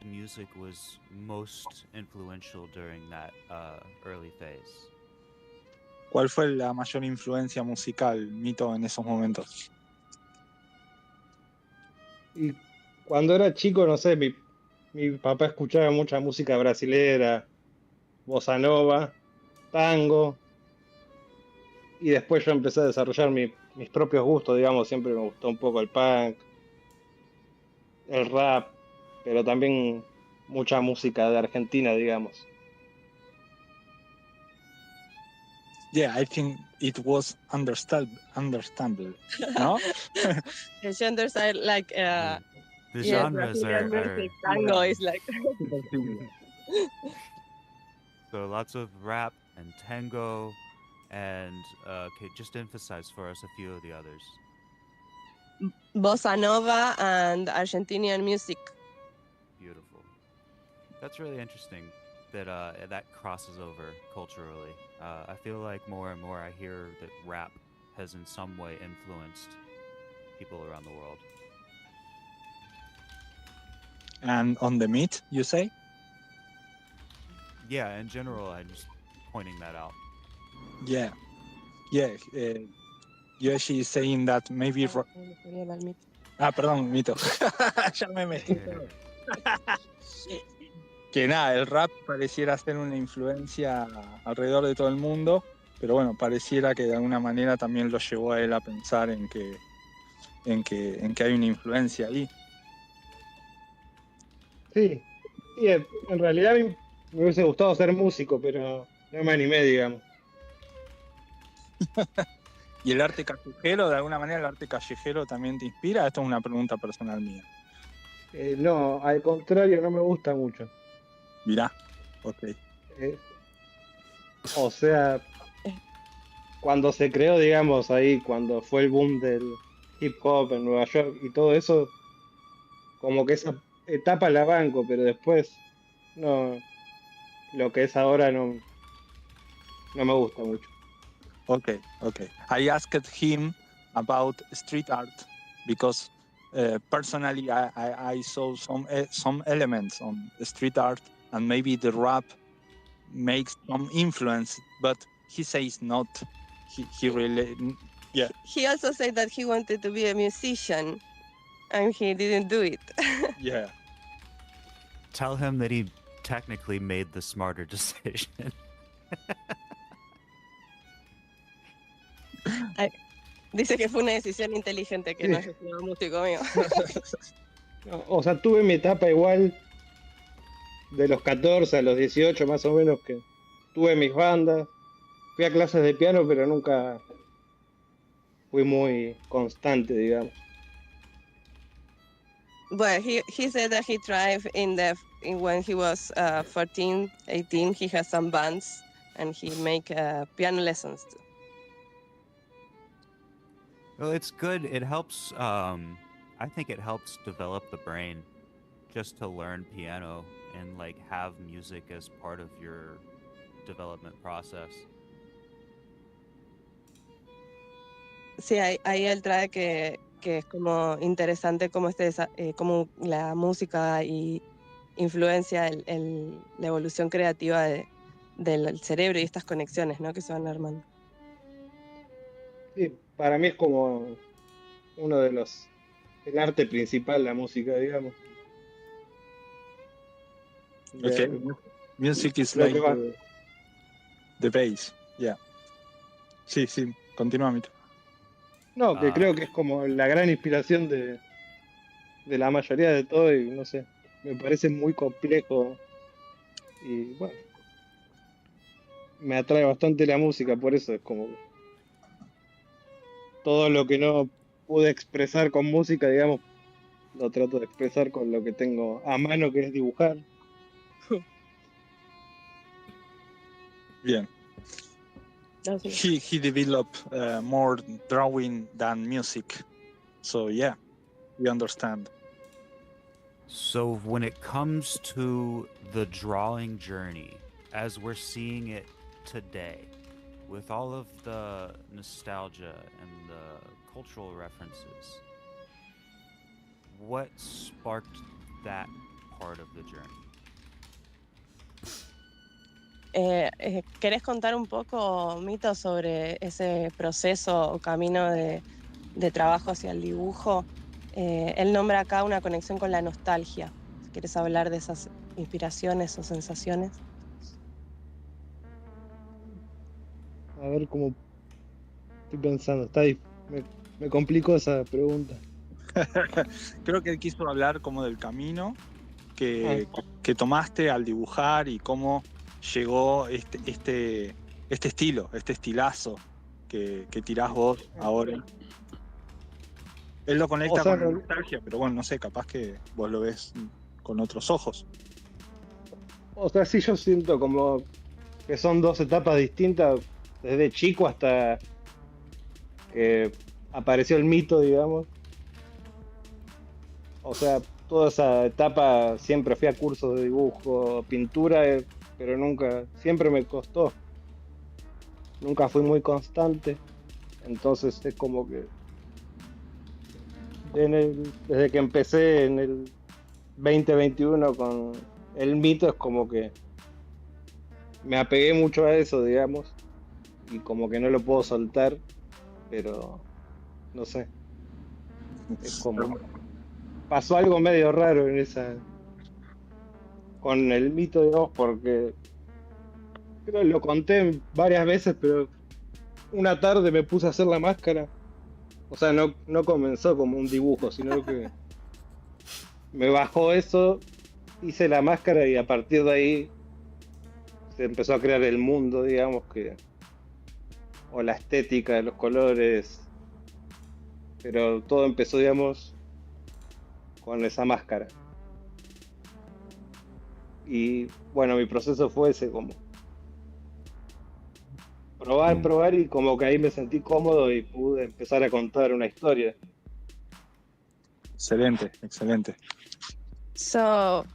music was most influential during that early phase? ¿Cuál fue la mayor influencia musical, Mito, en esos momentos? Y cuando era chico, no sé, mi papá escuchaba mucha música brasilera, bossa nova, tango, y después yo empecé a desarrollar mis propios gustos, digamos, siempre me gustó un poco el punk, el rap, pero también mucha música de Argentina, digamos. Yeah, I think it was understandable, no? The genders are like, The yeah, genres Brazilian are music, tango is like. so lots of rap and tango, and okay, just emphasize for us a few of the others. Bossa Nova and Argentinian music. Beautiful. That's really interesting that that crosses over culturally. I feel like more and more I hear that rap has in some way influenced people around the world. And on the meat, you say? Yeah, in general, I'm just pointing that out. Yeah. Yeah. Yoshi is saying that maybe... perdón, Mito. Ya me metí. Que nada, el rap pareciera ser una influencia alrededor de todo el mundo, pero bueno, pareciera que de alguna manera también lo llevó a él a pensar en que hay una influencia ahí. Sí, sí, en realidad a mí me hubiese gustado ser músico, pero no me animé, digamos. ¿Y el arte callejero, de alguna manera el arte callejero también te inspira? Esto es una pregunta personal mía. No, al contrario, no me gusta mucho. Mirá, ok. O sea, cuando se creó, digamos, ahí, cuando fue el boom del hip hop en Nueva York y todo eso, como que esa etapa la banco, pero después, no, lo que es ahora no me gusta mucho. Okay. I asked him about street art because personally I saw some elements on street art, and maybe the rap makes some influence, but he says not. He really, yeah. He also said that he wanted to be a musician, and he didn't do it. Yeah. Tell him that he technically made the smarter decision. Dice que fue una decisión inteligente que no haya sido músico mío. No, o sea, tuve mi etapa igual de los 14 a los 18 más o menos, que tuve mis bandas, fui a clases de piano, pero nunca fui muy constante, digamos. Well, he said that he tried when he was 14, 18, he has some bands and he make piano lessons too. Well, it's good. It helps. I think it helps develop the brain just to learn piano and like have music as part of your development process. Sí, ahí él trae que es como interesante cómo cómo la música y influencia la evolución creativa del cerebro y estas conexiones, ¿no?, que se van armando. Sí, para mí es como uno de el arte principal, la música, digamos. Okay. Music is Creo like que the bass. Yeah. Sí, continúa, Mito. No, que creo que es como la gran inspiración de la mayoría de todo y no sé, me parece muy complejo y bueno, me atrae bastante la música, por eso es como todo lo que no pude expresar con música, digamos, lo trato de expresar con lo que tengo a mano, que es dibujar. Bien. He developed more drawing than music. So yeah, we understand. So when it comes to the drawing journey, as we're seeing it today, with all of the nostalgia and the cultural references, what sparked that part of the journey. ¿Querés contar un poco, Mito, sobre ese proceso o camino de trabajo hacia el dibujo? Él nombra acá una conexión con la nostalgia. ¿Quieres hablar de esas inspiraciones o sensaciones? A ver cómo estoy pensando. Me complicó esa pregunta. Creo que él quiso hablar como del camino Ah, que tomaste al dibujar y cómo llegó este estilo, este estilazo que tirás vos ahora. Él lo o conecta sea, con la nostalgia, pero bueno, no sé, capaz que vos lo ves con otros ojos. sí, yo siento como que son dos etapas distintas, desde chico hasta que apareció el mito, digamos. O sea, toda esa etapa siempre fui a cursos de dibujo, pintura, pero siempre me costó. Nunca fui muy constante. Entonces es como que desde que empecé en el 2021 con el mito, es como que me apegué mucho a eso, digamos, y como que no lo puedo soltar, pero no sé, es como pasó algo medio raro con el mito, digamos, porque creo que lo conté varias veces, pero una tarde me puse a hacer la máscara. O sea, no comenzó como un dibujo, sino que me bajó eso, hice la máscara y a partir de ahí se empezó a crear el mundo, digamos, o la estética, los colores, pero todo empezó, digamos, con esa máscara. Y bueno, mi proceso fue ese, como probar y como que ahí me sentí cómodo y pude empezar a contar una historia. Excelente, excelente. So,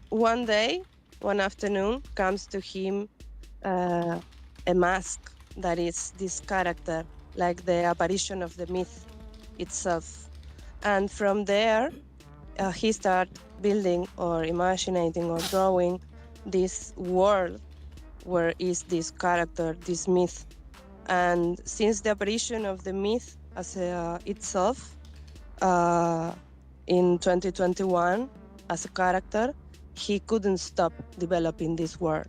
one day, one afternoon, comes to him a mask that is this character, like the apparition of the myth itself. And from there, he starts building or imagining or drawing this world where is this character, this myth. And since the apparition of the myth as itself, in 2021, as a character, he couldn't stop developing this world.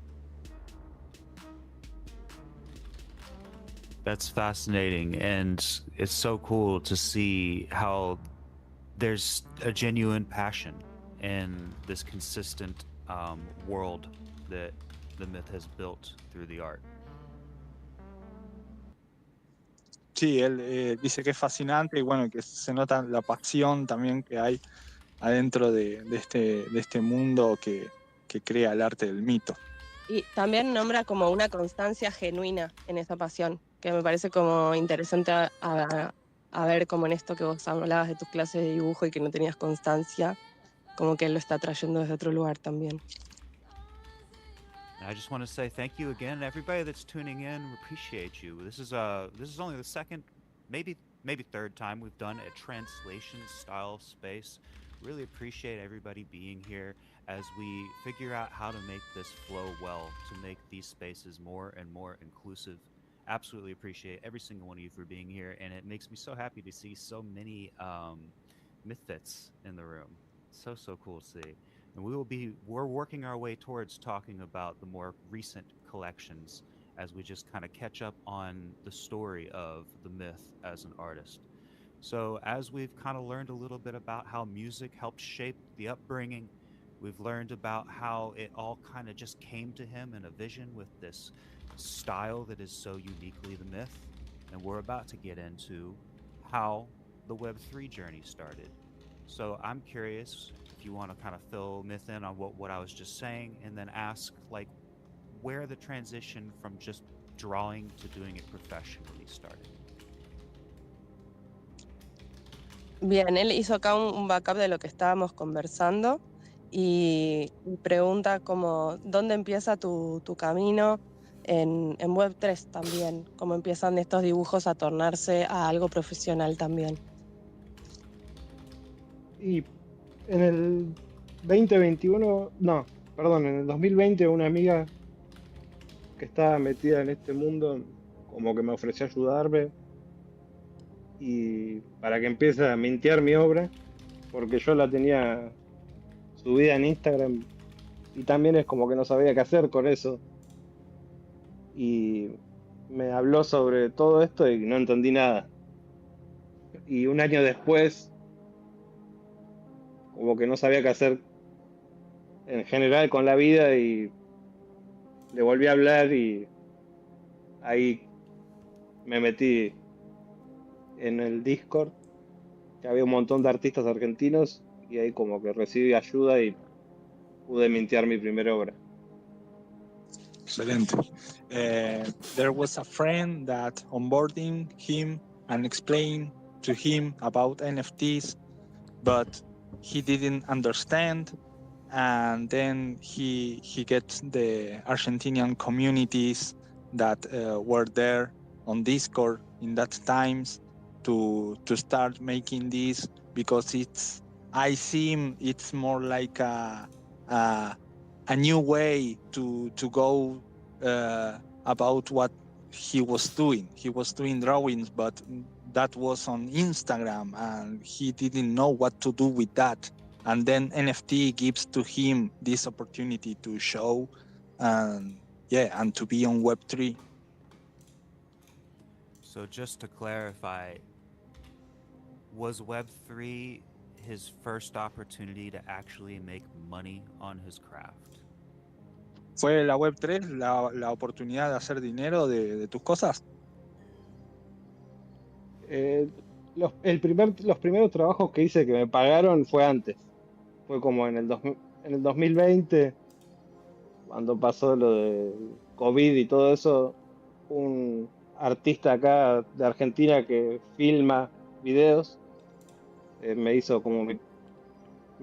That's fascinating, and it's so cool to see how there's a genuine passion in this consistent world that the myth has built through the art. Sí, él dice que es fascinante y bueno, que se nota la pasión también que hay adentro de este mundo que crea el arte del mito. Y también nombra como una constancia genuina en esa pasión, que me parece como interesante a ver como en esto que vos hablabas de tus clases de dibujo y que no tenías constancia, como que él lo está trayendo desde otro lugar también. I just want to say thank you again, everybody that's tuning in. We appreciate you. This is only the second, maybe third time we've done a translation style space. Really appreciate everybody being here as we figure out how to make this flow well, to make these spaces more and more inclusive. Absolutely appreciate every single one of you for being here, and it makes me so happy to see so many Mythfits in the room. So cool to see. And we're working our way towards talking about the more recent collections as we just kind of catch up on the story of the myth as an artist. So as we've kind of learned a little bit about how music helped shape the upbringing, we've learned about how it all kind of just came to him in a vision with this style that is so uniquely the myth. And we're about to get into how the Web3 journey started. So I'm curious if you want to kind of fill Myth in on what I was just saying, and then ask like where the transition from just drawing to doing it professionally started. Bien, él hizo acá un backup de lo que estábamos conversando y pregunta como dónde empieza tu camino en Web3 también, cómo empiezan estos dibujos a tornarse a algo profesional también. Y en el 2021, no, perdón, en el 2020 una amiga que estaba metida en este mundo como que me ofreció ayudarme y para que empiece a mintear mi obra, porque yo la tenía subida en Instagram y también es como que no sabía qué hacer con eso. Y me habló sobre todo esto y no entendí nada. Y un año después, como que no sabía qué hacer en general con la vida y le volví a hablar y ahí me metí en el Discord, que había un montón de artistas argentinos y ahí como que recibí ayuda y pude mintear mi primera obra. Excelente. There was a friend that onboarding him and explained to him about NFTs, but he didn't understand. And then he gets the Argentinian communities that were there on Discord in that times to start making this, because I see it's more like a new way to go about what he was doing. He was doing drawings, but that was on Instagram, and he didn't know what to do with that. And then NFT gives to him this opportunity to show, and and to be on Web3. So just to clarify, was Web3 his first opportunity to actually make money on his craft? ¿Fue la Web3 la oportunidad de hacer dinero de tus cosas? Los primeros trabajos que hice que me pagaron fue antes. Fue como en el 2020, cuando pasó lo de COVID y todo eso, un artista acá de Argentina que filma videos me hizo como mi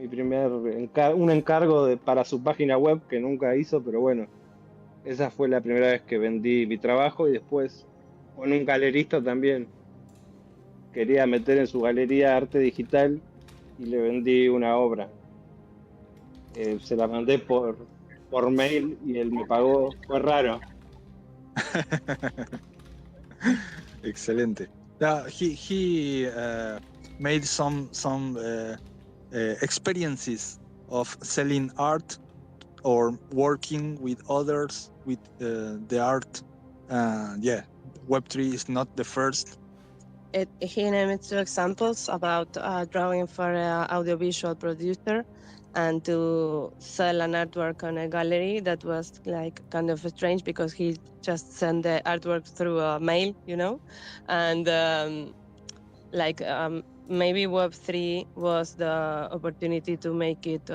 primer un encargo para su página web que nunca hizo, pero bueno, esa fue la primera vez que vendí mi trabajo y después con un galerista también quería meter en su galería arte digital y le vendí una obra. Se la mandé por mail y él me pagó, fue raro. Excelente. He made some experiences of selling art or working with others with the art. Web3 is not the first. He named two examples about drawing for an audiovisual producer and to sell an artwork on a gallery. That was like kind of strange because he just sent the artwork through a mail, and maybe Web3 was the opportunity to make it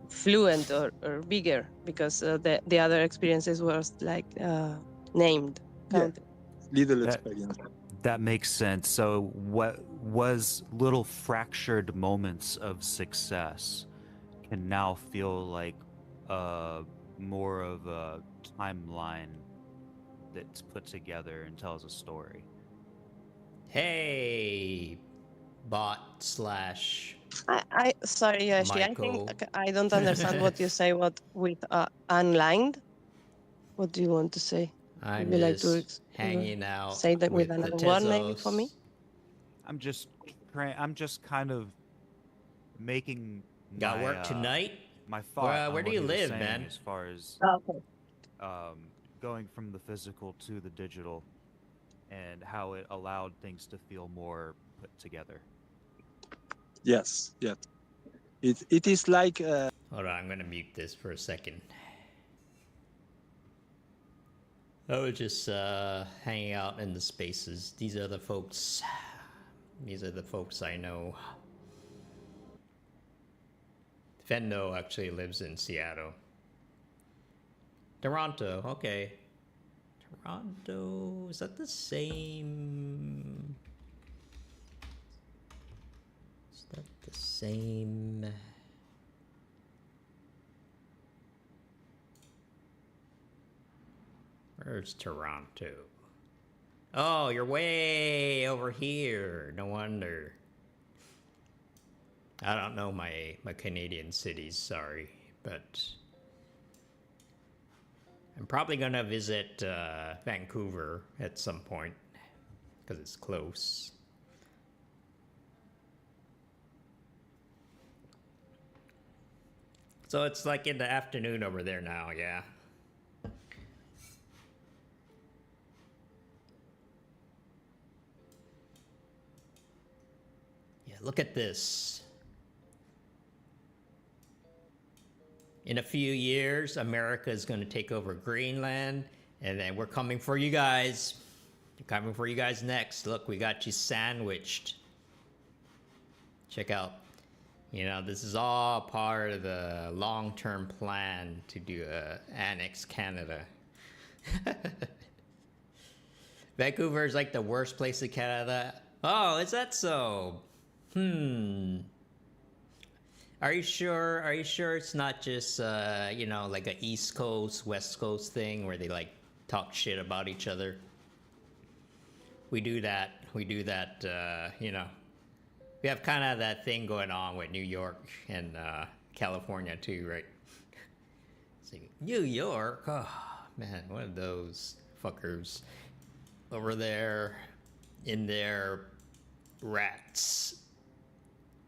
fluent or bigger, because the other experiences was like named, counted. Little That- experience. That makes sense. So, what was little fractured moments of success can now feel like more of a timeline that's put together and tells a story. Hey, bot slash. I sorry, Yoshi. I think Michael. I don't understand what you say. What with unlined? What do you want to say? I'm Would you like to just hanging out say that with the another word maybe for me? Tezos. I'm just kind of making Got my, work tonight? my thought on Where do what you he was live, saying man? as far as Okay. going from the physical to the digital and how it allowed things to feel more put together. Yes. It is like Hold on, I'm gonna mute this for a second. I was just hanging out in the spaces. These are the folks. These are the folks I know. Fendo actually lives in Seattle. Toronto, okay. Toronto, is that the same? Is that the same? Where's Toronto? Oh, you're way over here. No wonder. I don't know my Canadian cities, sorry, but I'm probably gonna visit Vancouver at some point because it's close. So it's like in the afternoon over there now, yeah. Yeah, look at this. In a few years, America is going to take over Greenland, and then we're coming for you guys. We're coming for you guys next. Look, we got you sandwiched. Check out. You know, this is all part of the long-term plan to do annex Canada. Vancouver is like the worst place in Canada. Oh, is that so? Are you sure? Are you sure it's not just you know, like a East Coast, West Coast thing where they like talk shit about each other? We do that. We do that. You know, we have kind of that thing going on with New York and California too, right? So, New York, oh man, one of those fuckers over there in their rats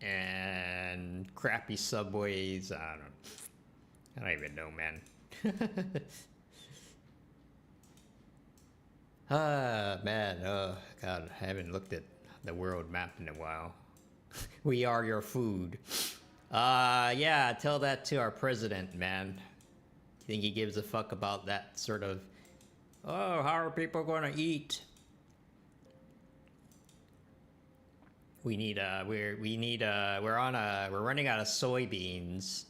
and crappy subways. I don't even know, man. Man, oh god, I haven't looked at the world map in a while. We are your food. Yeah, tell that to our president, man. Think he gives a fuck about that sort of, oh, how are people gonna eat? We're running out of soybeans.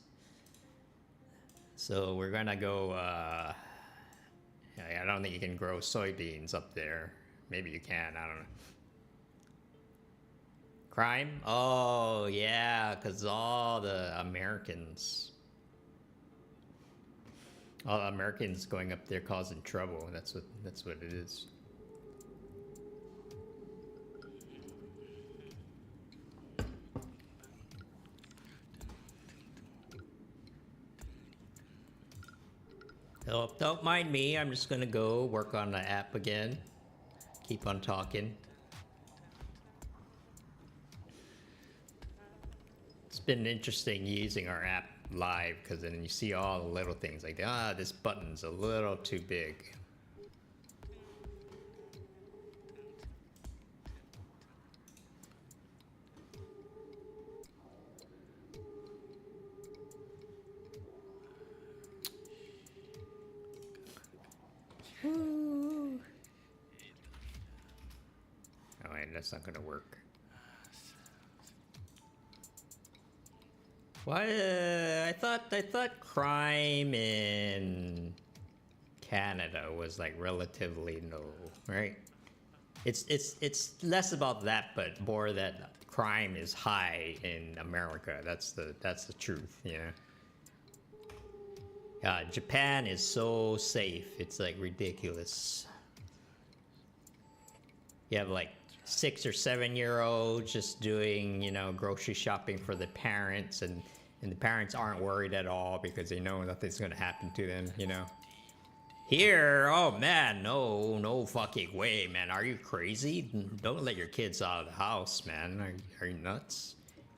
So we're gonna go, I don't think you can grow soybeans up there. Maybe you can, I don't know. Crime? Oh, yeah, because all the Americans going up there causing trouble. That's what it is. Oh, don't mind me. I'm just gonna go work on the app again. Keep on talking. It's been interesting using our app live because then you see all the little things like, this button's a little too big. Oh, and that's not gonna work. Why? I thought crime in Canada was like relatively low, right? It's less about that, but more that crime is high in America. That's the truth, you know. Japan is so safe. It's like ridiculous. You have like 6 or 7 year olds just doing, you know, grocery shopping for the parents, and the parents aren't worried at all because they know nothing's gonna happen to them, you know. Here, oh man, no fucking way, man. Are you crazy? Don't let your kids out of the house, man. Are you nuts?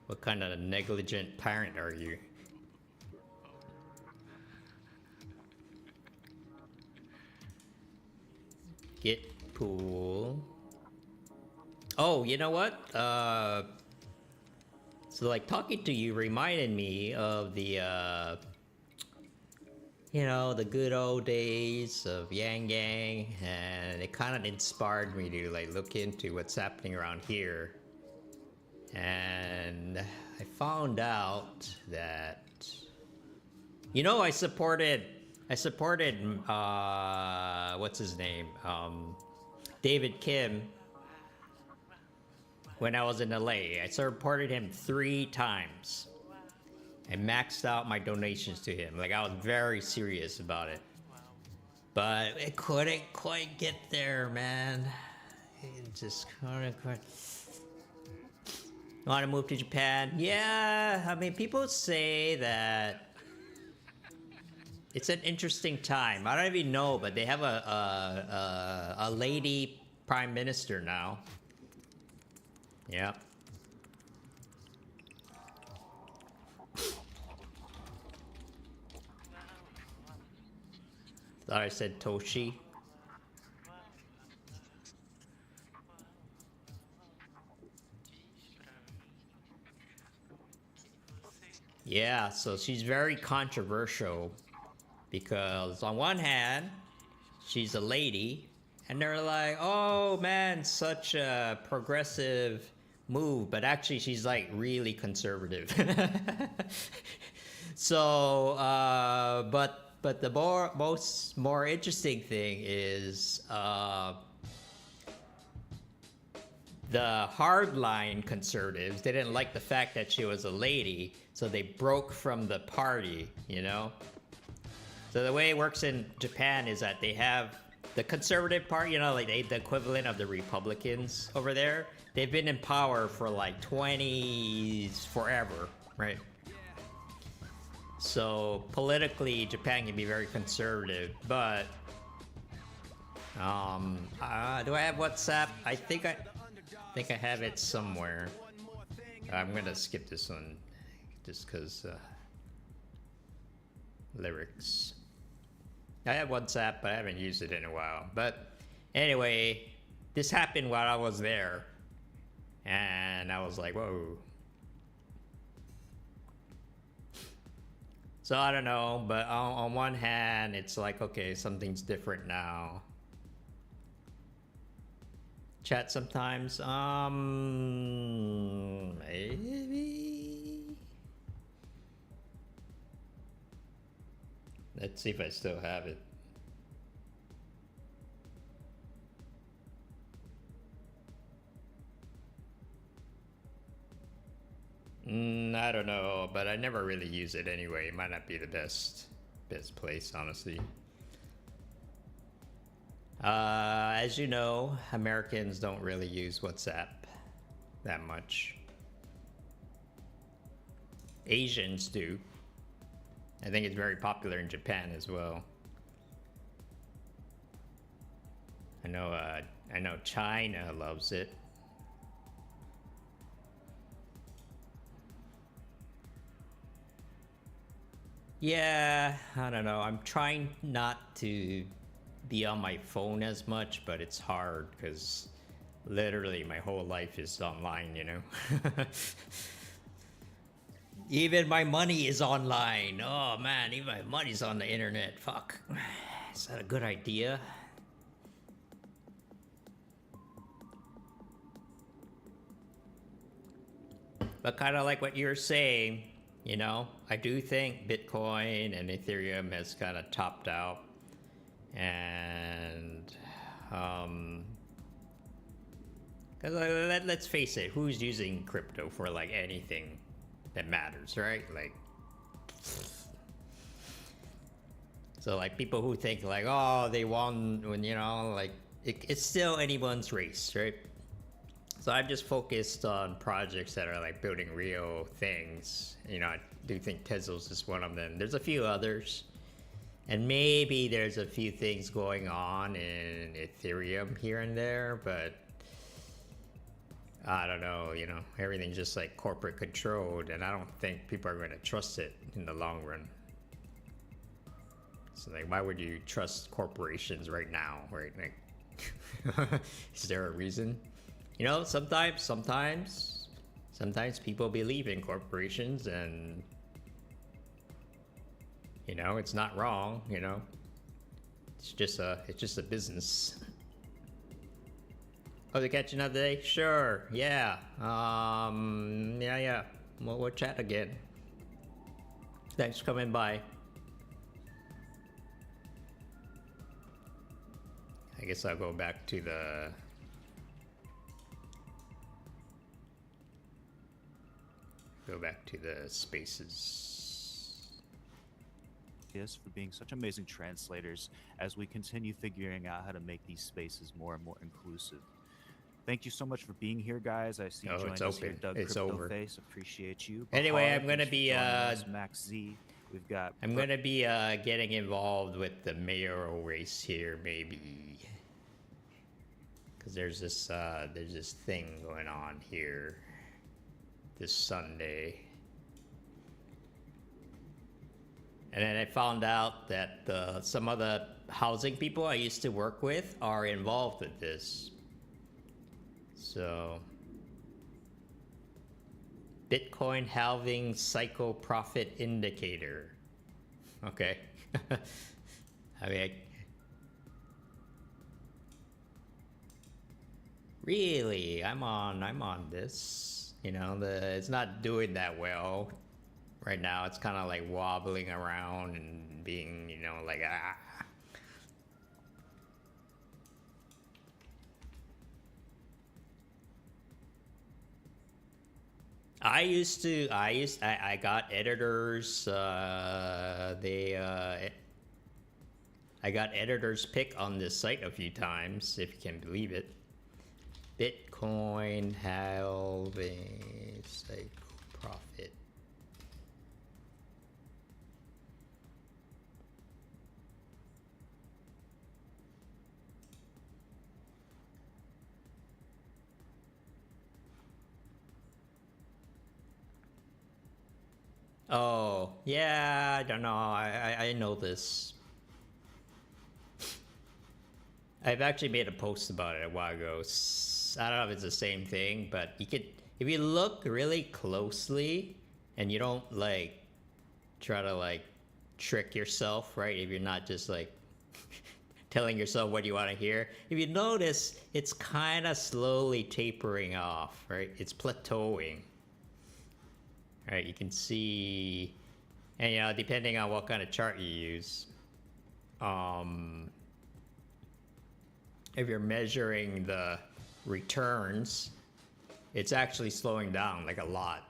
What kind of negligent parent are you? Get pool. Oh, you know what? So like talking to you reminded me of the, you know, the good old days of Yang Yang, and it kind of inspired me to like look into what's happening around here. And I found out that, you know, I supported, what's his name? David Kim. When I was in LA, I supported him 3 times. I maxed out my donations to him. Like, I was very serious about it. But it couldn't quite get there, man. It just couldn't quite. Want to move to Japan? Yeah, I mean, people say that it's an interesting time. I don't even know, but they have a lady prime minister now. Yep. Thought I said Toshi. Yeah, so she's very controversial because on one hand, she's a lady, and they're like, "Oh man, such a progressive move," but actually she's like really conservative. So, but the more interesting thing is the hardline conservatives. They didn't like the fact that she was a lady, so they broke from the party. You know. So the way it works in Japan is that they have the conservative party, you know, like the equivalent of the Republicans over there. They've been in power for like 20s forever, right? So politically, Japan can be very conservative, but do I have WhatsApp? I think I have it somewhere. I'm gonna skip this one just because lyrics. I have WhatsApp, but I haven't used it in a while. But anyway, this happened while I was there, and I was like, whoa. So I don't know, but on one hand, it's like, okay, something's different now. Chat sometimes, maybe. Let's see if I still have it. I don't know, but I never really use it anyway. It might not be the best place, honestly. As you know, Americans don't really use WhatsApp that much. Asians do. I think it's very popular in Japan as well. I know China loves it. Yeah, I don't know. I'm trying not to be on my phone as much, but it's hard because literally my whole life is online, you know? Even my money is online. Oh man, even my money's on the internet. Fuck. Is that a good idea? But kind of like what you're saying, you know, I do think Bitcoin and Ethereum has kind of topped out. And let's face it, who's using crypto for like anything that matters, right? Like, so like people who think like, oh, they won when, you know, like it's still anyone's race, right? So I've just focused on projects that are like building real things. You know, I do think Tezos is one of them. There's a few others. And maybe there's a few things going on in Ethereum here and there, but I don't know, you know, everything's just like corporate controlled, and I don't think people are going to trust it in the long run. So like, why would you trust corporations right now, right? Like, is there a reason? You know, sometimes people believe in corporations, and you know, it's not wrong, you know. It's just a business. Oh, to catch another day? Sure, yeah. Yeah. We'll chat again. Thanks for coming by. I guess I'll go back to the spaces. Yes, for being such amazing translators as we continue figuring out how to make these spaces more and more inclusive. Thank you so much for being here, guys. I see you Oh, joined it's us here, open. Doug It's over. Cryptoface. Appreciate you. Anyway, Bahar, I'm gonna thanks for be joining us. Max Z. We've got. I'm gonna be getting involved with the mayoral race here, maybe, because there's this thing going on here this Sunday, and then I found out that some of the housing people I used to work with are involved with this. So, Bitcoin halving cycle profit indicator. Okay. I mean, really, I'm on this. You know, it's not doing that well right now. It's kind of like wobbling around and being, you know, like ah. I got editors. I got editors pick on this site a few times, if you can believe it. Bitcoin halving cycle profit. Oh, yeah, I don't know. I know this. I've actually made a post about it a while ago. I don't know if it's the same thing, but you could, if you look really closely and you don't like try to like trick yourself, right? If you're not just like telling yourself what you want to hear, if you notice, it's kind of slowly tapering off, right? It's plateauing. Right, you can see, and you know, depending on what kind of chart you use, if you're measuring the returns, it's actually slowing down like a lot.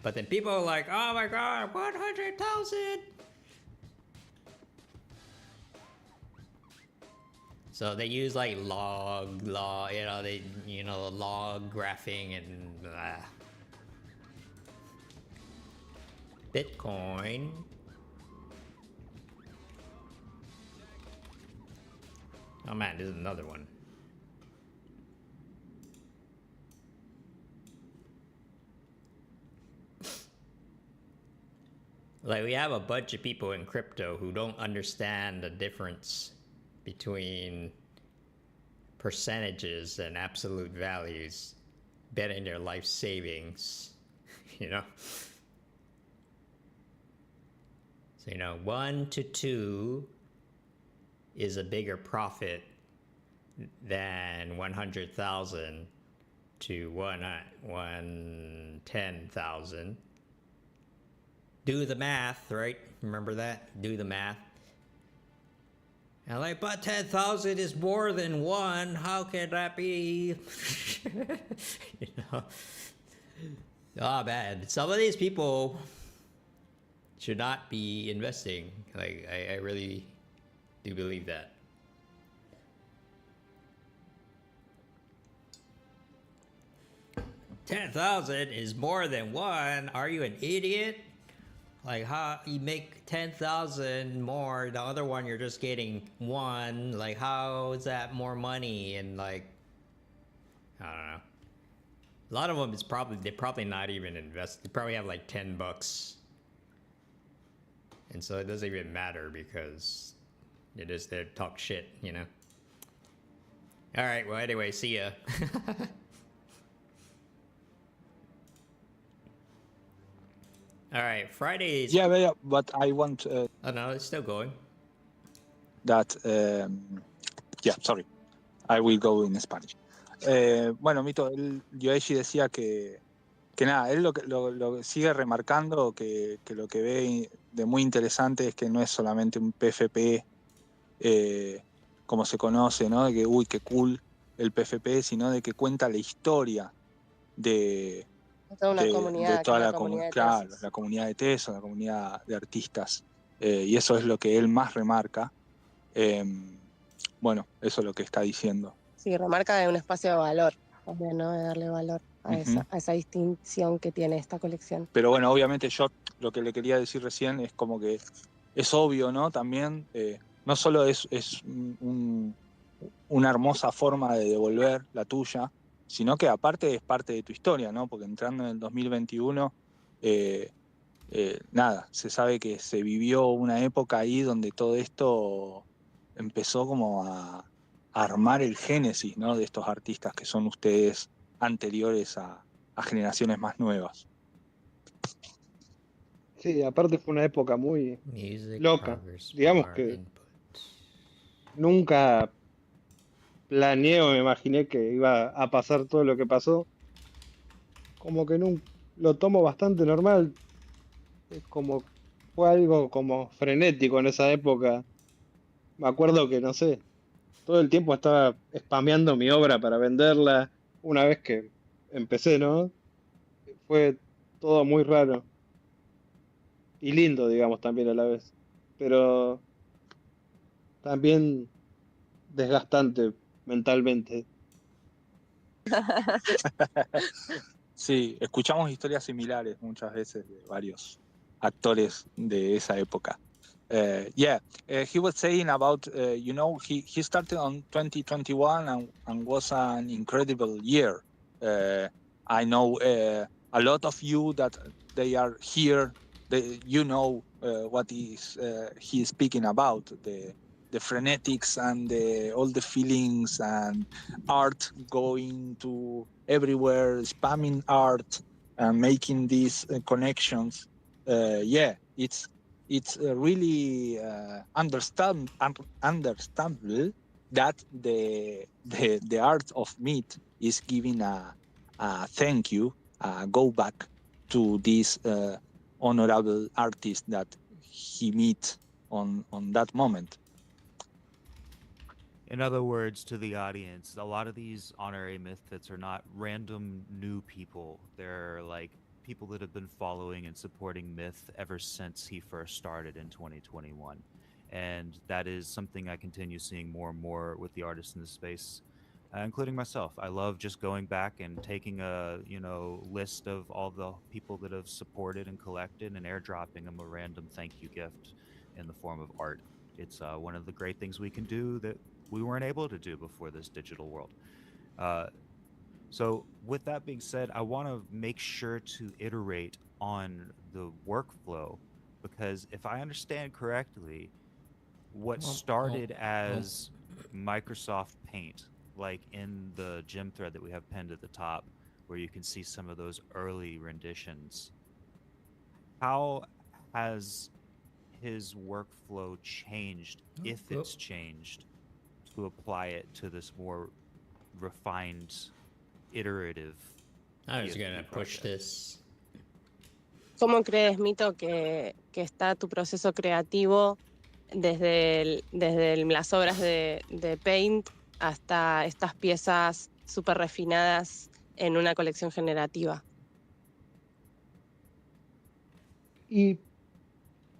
But then people are like, oh my god, 100,000! So they use like log, you know, log graphing and Bitcoin. Oh man, there's another one. Like, we have a bunch of people in crypto who don't understand the difference between percentages and absolute values, betting their life savings, you know? So, you know, 1 to 2 is a bigger profit than 100,000 to 110,000. Do the math, right? Remember that? Do the math. And like, but 10,000 is more than 1. How can that be? You know? Oh man, some of these people should not be investing. Like, I really do believe that. $10,000 is more than 1. Are you an idiot? Like, how you make 10,000 more? The other one you're just getting 1. Like, how is that more money? And like, I don't know. A lot of them is they're probably not even invest. They probably have like $10. And so it doesn't even matter because it is they talk shit, you know. All right, well anyway, see ya. All right, Fridays. Yeah, but I want Oh no, it's still going. that. Sorry. I will go in Spanish. Bueno, Mito, Yoeshi decía que nada, él lo sigue remarcando que lo que ve de muy interesante es que no es solamente un PFP como se conoce, ¿no? De que, uy, qué cool el PFP, sino de que cuenta la historia de Toda una comunidad, de toda la la comunidad de claro, tesis. la comunidad de tesos, la comunidad de artistas. Y eso es lo que él más remarca. Bueno, eso es lo que está diciendo. Sí, remarca de un espacio de valor, también, ¿no? De darle valor a Ujú. esa distinción que tiene esta colección. Pero bueno, obviamente yo lo que le quería decir recién es como que es obvio, ¿no? También, no solo es una hermosa forma de devolver la tuya, sino que aparte es parte de tu historia, ¿no? Porque entrando en el 2021, nada, se sabe que se vivió una época ahí donde todo esto empezó como a armar el génesis, ¿no? De estos artistas que son ustedes anteriores a generaciones más nuevas. Sí, aparte fue una época muy Music, loca. progress Digamos bar, que input. nunca planeé o me imaginé que iba a pasar todo lo que pasó. Como que lo tomo bastante normal. Es como fue algo como frenético en esa época. Me acuerdo que, no sé, todo el tiempo estaba spameando mi obra para venderla. Una vez que empecé, ¿no? Fue todo muy raro y lindo, digamos, también a la vez. Pero también desgastante mentalmente. Sí, escuchamos historias similares muchas veces de varios actores de esa época. Yeah, he was saying about, he started on 2021 and was an incredible year. I know a lot of you that they are here, what is he is speaking about, the frenetics and all the feelings and art going to everywhere, spamming art and making these connections. Yeah, it's really understandable that the art of meat is giving a thank you, go back to this honorable artist that he meet on that moment. In other words, to the audience, a lot of these honorary misfits are not random new people. They're like people that have been following and supporting Myth ever since he first started in 2021. And that is something I continue seeing more and more with the artists in this space, including myself. I love just going back and taking a list of all the people that have supported and collected and airdropping them a random thank you gift in the form of art. It's one of the great things we can do that we weren't able to do before this digital world. So with that being said, I want to make sure to iterate on the workflow, because if I understand correctly, what started as Microsoft Paint, like in the gym thread that we have pinned at the top, where you can see some of those early renditions, how has his workflow changed, if it's changed, to apply it to this more refined, iterative? I was gonna PFP push project? this. ¿Cómo crees, Mito, que está tu proceso creativo desde las obras de Paint hasta estas piezas súper refinadas en una colección generativa? Y,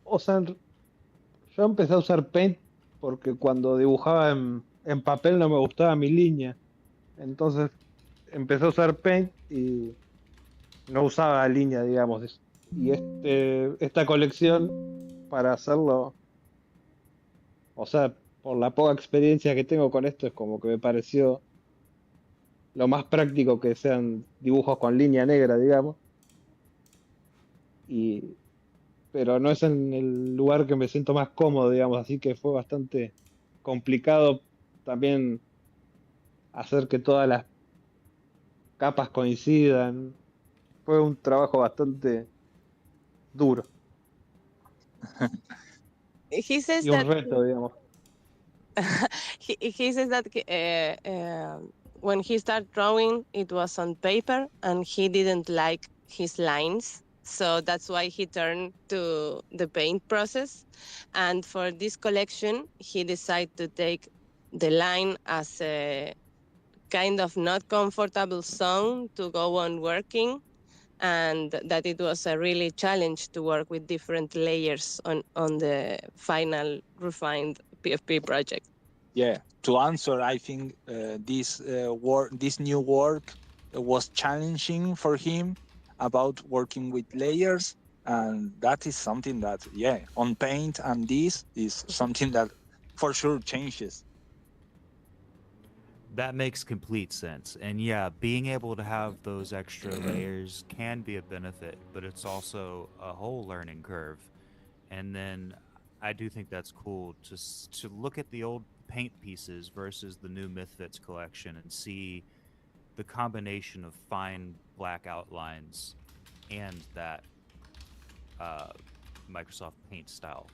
o sea, yo empecé a usar Paint porque cuando dibujaba en papel no me gustaba mi línea. Entonces empecé a usar Paint y no usaba línea, digamos. Y esta colección, para hacerlo, o sea, por la poca experiencia que tengo con esto, es como que me pareció lo más práctico que sean dibujos con línea negra, digamos. Pero no es en el lugar que me siento más cómodo, digamos, así que fue bastante complicado también hacer que todas las capas coincidan. Fue un trabajo bastante duro He says y un that reto, digamos. he says that when he started drawing, it was on paper, and he didn't like his lines. So that's why he turned to the paint process. And for this collection, he decided to take the line as a kind of not comfortable zone to go on working, and that it was a really challenge to work with different layers on the final refined PFP project. yeah, to answer, I think this new work was challenging for him about working with layers, and that is something that, yeah, on Paint, and this is something that for sure changes. That makes complete sense. And yeah, being able to have those extra layers can be a benefit, but it's also a whole learning curve. And then I do think that's cool to look at the old paint pieces versus the new Mythfits collection and see the combination of fine black outlines and that uh, Microsoft Paint style.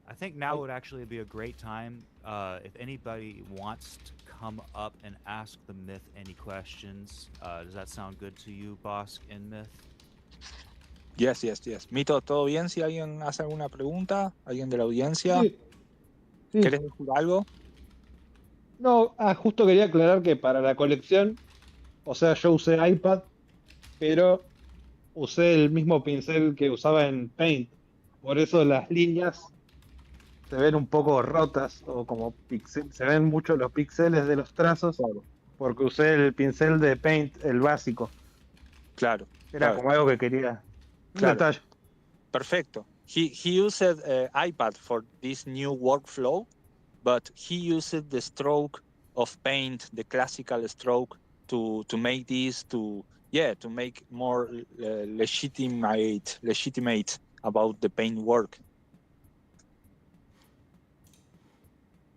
I think now would actually be a great time if anybody wants to come up and ask the Myth any questions. Does that sound good to you, Bosk and Myth? Yes, yes, yes. Mito, ¿todo bien? Si alguien hace alguna pregunta, alguien de la audiencia, Sí, sí. ¿querés decir algo? No, justo quería aclarar que para la colección, o sea, yo usé iPad, pero usé el mismo pincel que usaba en Paint. Por eso las líneas se ven un poco rotas o como se ven mucho los píxeles de los trazos, Claro, porque usé el pincel de Paint, el básico. claro. Era Claro. como algo que quería. Un Claro. detalle. Perfecto. He used iPad for this new workflow, but he used the stroke of Paint, the classical stroke, to make this to make more legitimate about the Paint work.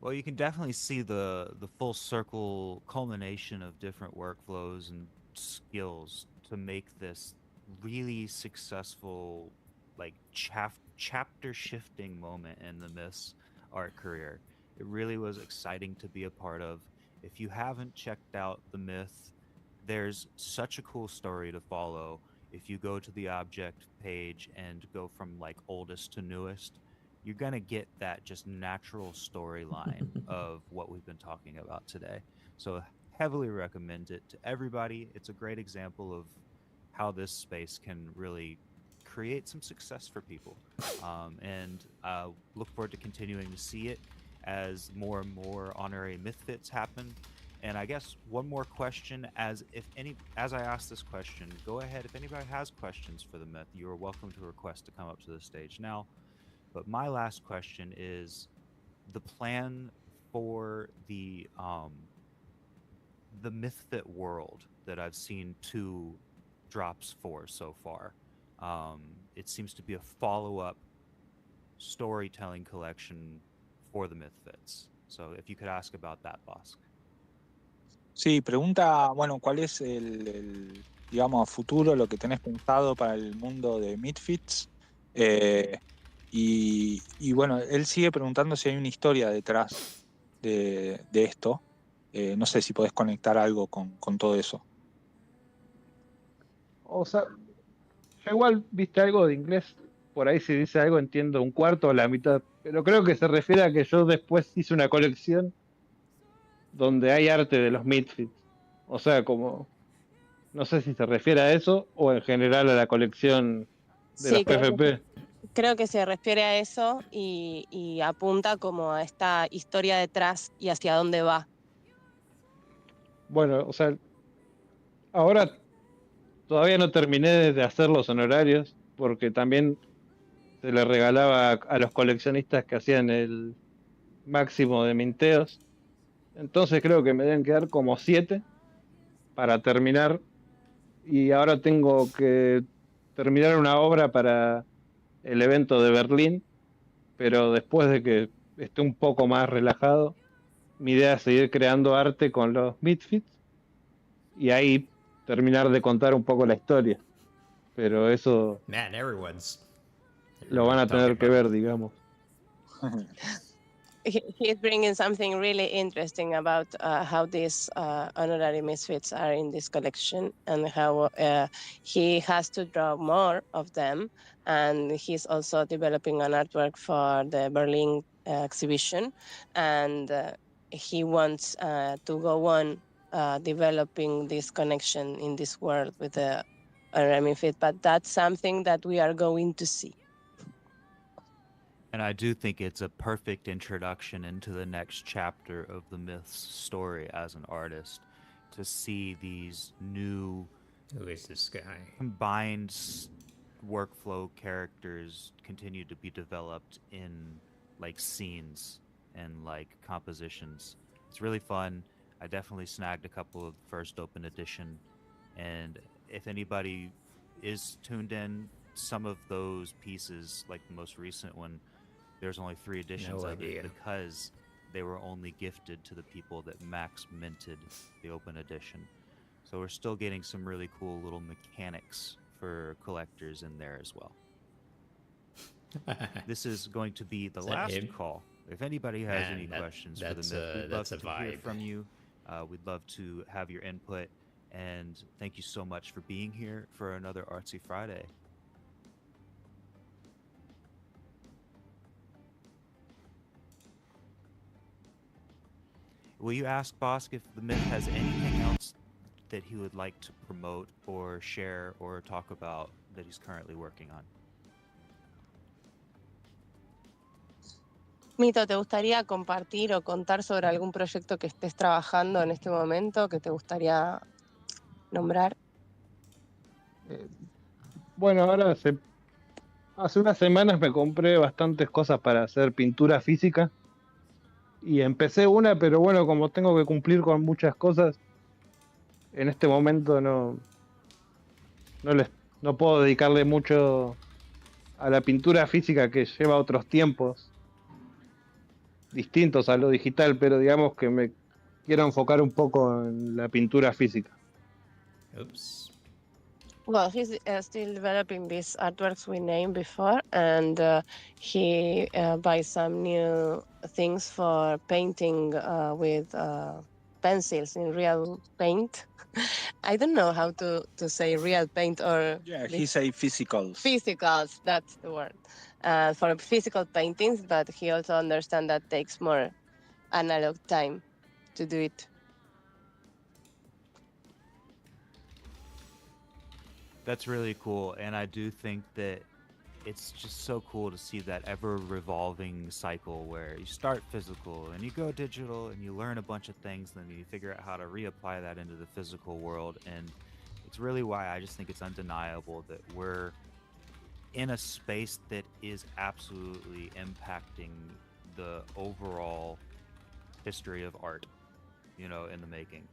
Well, you can definitely see the full circle culmination of different workflows and skills to make this really successful, like chapter shifting moment in the Myth's art career. It really was exciting to be a part of. If you haven't checked out the Myth, there's such a cool story to follow. If you go to the object page and go from like oldest to newest, you're going to get that just natural storyline of what we've been talking about today. So heavily recommend it to everybody. It's a great example of how this space can really create some success for people. And look forward to continuing to see it as more and more honorary Mythfits happen. And I guess one more question, as I ask this question, go ahead. If anybody has questions for the Myth, you are welcome to request to come up to the stage now. But my last question is the plan for the Mythfit world that I've seen 2 drops for so far. It seems to be a follow-up storytelling collection for the Mythfits. So if you could ask about that, Bosk. Sí, pregunta, bueno, ¿cuál es digamos, a futuro, lo que tenés pensado para el mundo de Misfits? Y bueno, él sigue preguntando si hay una historia detrás de esto. No sé si podés conectar algo con todo eso. O sea, yo igual viste algo de inglés. Por ahí si dice algo entiendo un cuarto o la mitad. Pero creo que se refiere a que yo después hice una colección donde hay arte de los Misfits. O sea, como... No sé si se refiere a eso o en general a la colección de los Sí, PFP. creo que se refiere a eso y apunta como a esta historia detrás y hacia dónde va. Bueno, o sea, ahora todavía no terminé de hacer los honorarios porque también se le regalaba a los coleccionistas que hacían el máximo de minteos. Entonces creo que me deben quedar como 7 para terminar. Y ahora tengo que terminar una obra para el evento de Berlín, pero después de que esté un poco más relajado, mi idea es seguir creando arte con los Misfits y ahí terminar de contar un poco la historia. Pero eso Man, everyone's lo van a talking tener que about- ver, digamos. He's bringing something really interesting about how these honorary misfits are in this collection and how he has to draw more of them. And he's also developing an artwork for the Berlin exhibition. And he wants to go on developing this connection in this world with the honorary misfit. But that's something that we are going to see. And I do think it's a perfect introduction into the next chapter of the Myth's story as an artist, to see these new Who is this guy? combined workflow characters continue to be developed in like scenes and like compositions. It's really fun. I definitely snagged a couple of first open edition, and if anybody is tuned in, some of those pieces, like the most recent one, there's only 3 editions No of idea. it because they were only gifted to the people that Max minted the open edition. So we're still getting some really cool little mechanics for collectors in there as well. This is going to be the Is that last him? call. If anybody has Man, any questions for the that's Myth, we'd love that's a to hear vibe. from you. We'd love to have your input. And thank you so much for being here for another Artsy Friday. Will you ask Bosk if the Myth has anything else that he would like to promote or share or talk about that he's currently working on? Mito, ¿te gustaría compartir o contar sobre algún proyecto que estés trabajando en este momento que te gustaría nombrar? Bueno, ahora hace unas semanas me compré bastantes cosas para hacer pintura física y empecé una, pero bueno, como tengo que cumplir con muchas cosas, en este momento no puedo dedicarle mucho a la pintura física, que lleva otros tiempos distintos a lo digital, pero digamos que me quiero enfocar un poco en la pintura física. Oops. Well, he's still developing these artworks we named before, and he buys some new things for painting with pencils in real paint. I don't know how to say real paint or Yeah, he say physicals. physicals, that's the word. For physical paintings, but he also understands that takes more analog time to do it. That's really cool, and I do think that it's just so cool to see that ever-revolving cycle where you start physical and you go digital and you learn a bunch of things, then you figure out how to reapply that into the physical world. And it's really why I just think it's undeniable that we're in a space that is absolutely impacting the overall history of art, you know, in the making.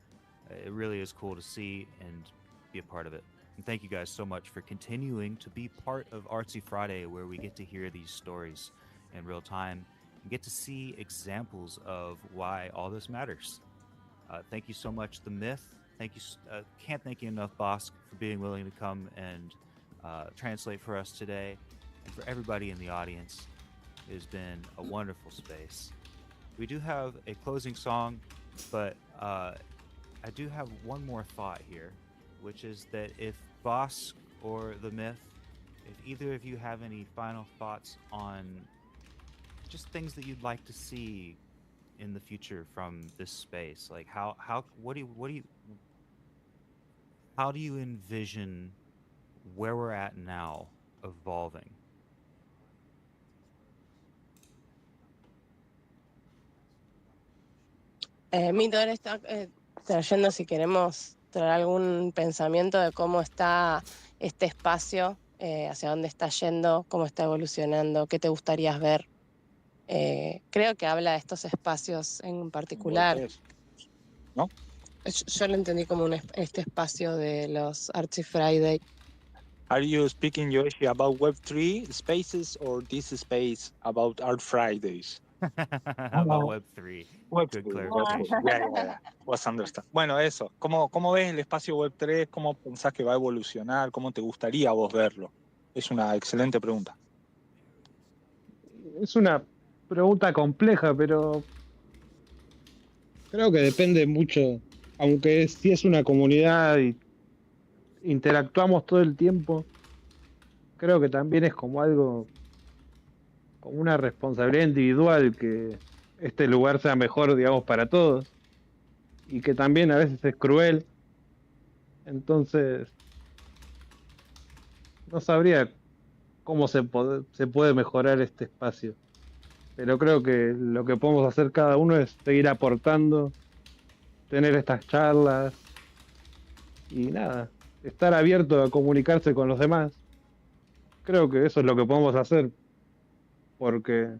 It really is cool to see and be a part of it. And thank you guys so much for continuing to be part of Artsy Friday, where we get to hear these stories in real time and get to see examples of why all this matters. Thank you so much, The Myth. Thank you. Can't thank you enough, Bosk, for being willing to come and translate for us today. And for everybody in the audience, it has been a wonderful space. We do have a closing song, but I do have one more thought here, which is that if Bosk or The Myth, if either of you have any final thoughts on just things that you'd like to see in the future from this space, like how do you envision where we're at now evolving? Mito está trayendo, si queremos traer algún pensamiento de cómo está este espacio, hacia dónde está yendo, cómo está evolucionando, qué te gustaría ver. Creo que habla de estos espacios en particular. ¿No? Yo lo entendí como este espacio de los Artsy Friday. Are you speaking, Yoshi, about Web3 spaces or this space about Art Fridays? About Web3. Good clarification. Yeah. Was understand. Bueno, eso. ¿Cómo ves el espacio Web3? ¿Cómo pensás que va a evolucionar? ¿Cómo te gustaría vos verlo? Es una excelente pregunta. Es una pregunta compleja, pero creo que depende mucho, aunque sí es una comunidad y interactuamos todo el tiempo, creo que también es como algo, como una responsabilidad individual, que este lugar sea mejor, digamos, para todos, y que también a veces es cruel. Entonces no sabría cómo se puede mejorar este espacio. pero creo que lo que podemos hacer cada uno es seguir aportando, tener estas charlas y nada, estar abierto a comunicarse con los demás. Creo que eso es lo que podemos hacer, porque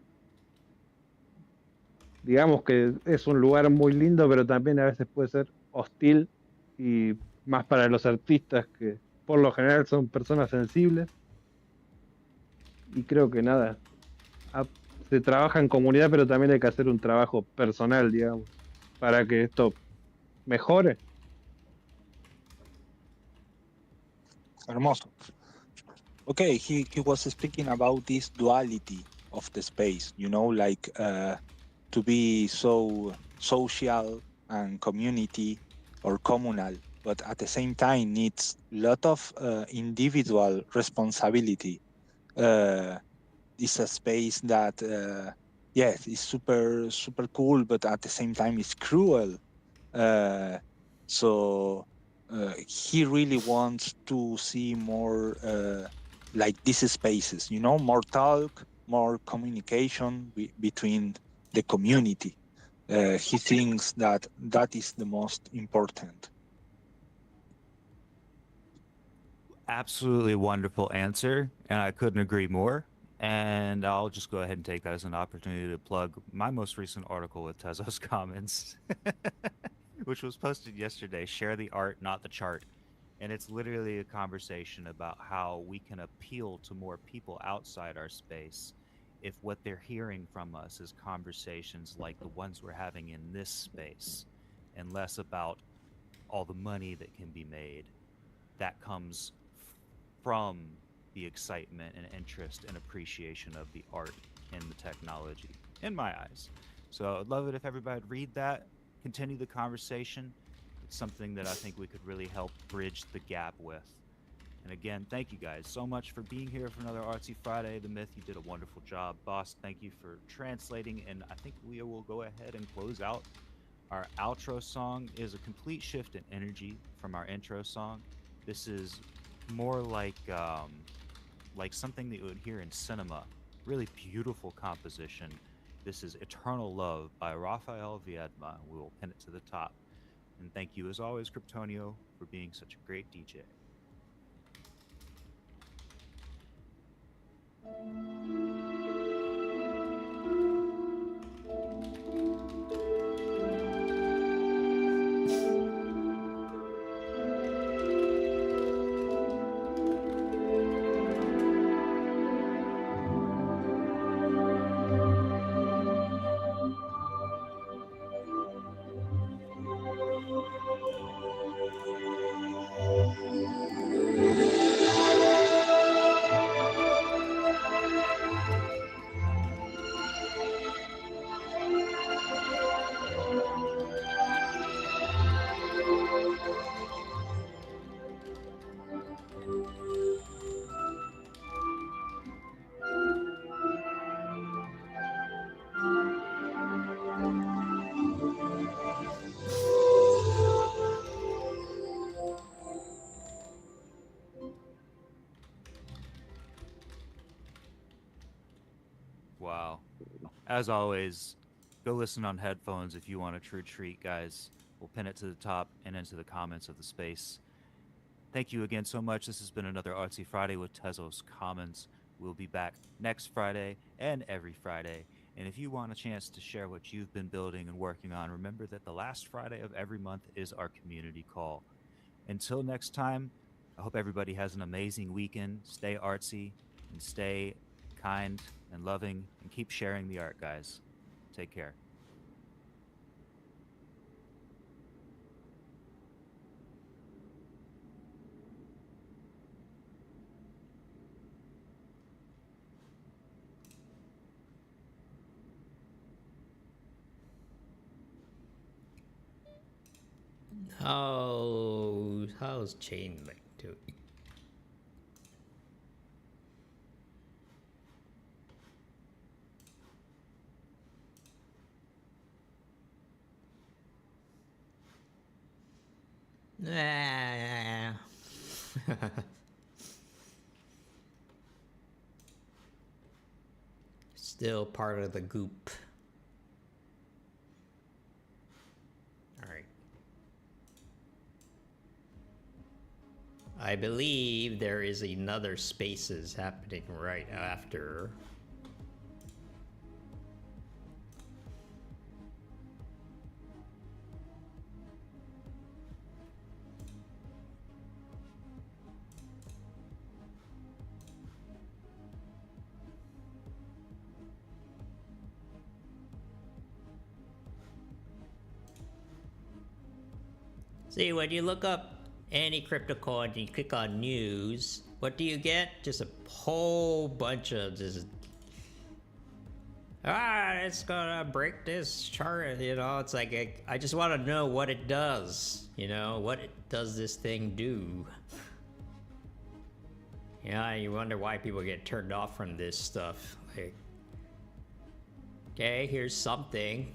digamos que es un lugar muy lindo, pero también a veces puede ser hostil y más para los artistas que por lo general son personas sensibles. Y creo que nada, a- se trabaja en comunidad, pero también hay que hacer un trabajo personal, digamos, para que esto mejore. Hermoso. Okay, he was speaking about this duality of the space, you know, like to be so social and community or communal, but at the same time needs a lot of individual responsibility. Uh, it's a space that, yes, is super cool, but at the same time is cruel. Uh, so he really wants to see more like these spaces, you know, more talk, more communication between the community. He thinks that that is the most important. Absolutely wonderful answer, and I couldn't agree more. And I'll just go ahead and take that as an opportunity to plug my most recent article with Tezos Commons, which was posted yesterday. Share the art, not the chart. And it's literally a conversation about how we can appeal to more people outside our space if what they're hearing from us is conversations like the ones we're having in this space and less about all the money that can be made that comes from the excitement and interest and appreciation of the art and the technology, in my eyes. So I'd love it if everybody would read that, continue the conversation. It's something that I think we could really help bridge the gap with. And again, thank you guys so much for being here for another Artsy Friday. The Myth, you did a wonderful job. Boss, thank you for translating. And I think we will go ahead and close out. Our outro song is a complete shift in energy from our intro song. This is more like something that you would hear in cinema. Really beautiful composition. This is Eternal Love by Rafael Viedma. We will pin it to the top. And thank you, as always, Kryptonio, for being such a great DJ. Wow. As always, go listen on headphones if you want a true treat, guys. We'll pin it to the top and into the comments of the space. Thank you again so much. This has been another Artsy Friday with Tezos Commons. We'll be back next Friday and every Friday. And if you want a chance to share what you've been building and working on, remember that the last Friday of every month is our community call. Until next time, I hope everybody has an amazing weekend. Stay artsy and stay kind and loving and keep sharing the art, guys. Take care. How's chain link to? Nah. Still still part of the goop. All right. I believe there is another spaces happening right after. See, when you look up any cryptocurrency and you click on news, what do you get? Just a whole bunch of just, it's gonna break this chart, you know? It's like, I just want to know what it does, you know? What does this thing do? Yeah, you wonder why people get turned off from this stuff. Like, okay, here's something.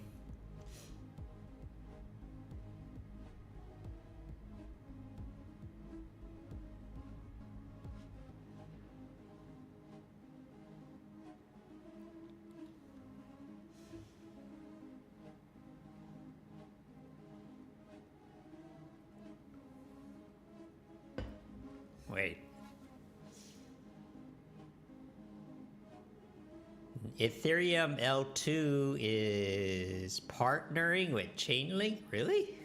Wait. Ethereum L2 is partnering with Chainlink? Really?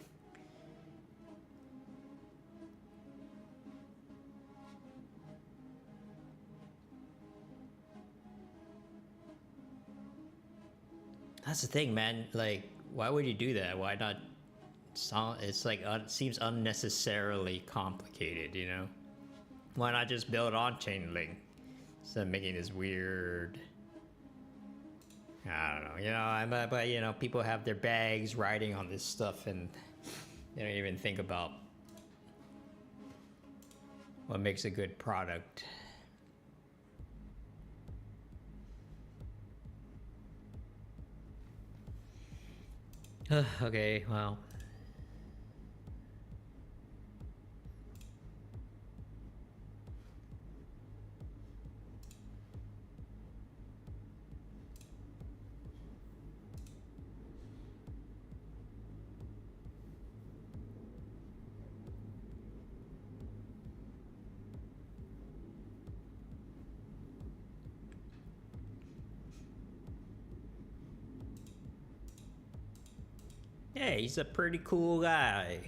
That's the thing, man. Like, why would you do that? Why not? It's like, it seems unnecessarily complicated, you know? Why not just build on Chainlink instead of making this weird? I don't know, you know. But you know, people have their bags riding on this stuff, and they don't even think about what makes a good product. Okay, well. Yeah, he's a pretty cool guy.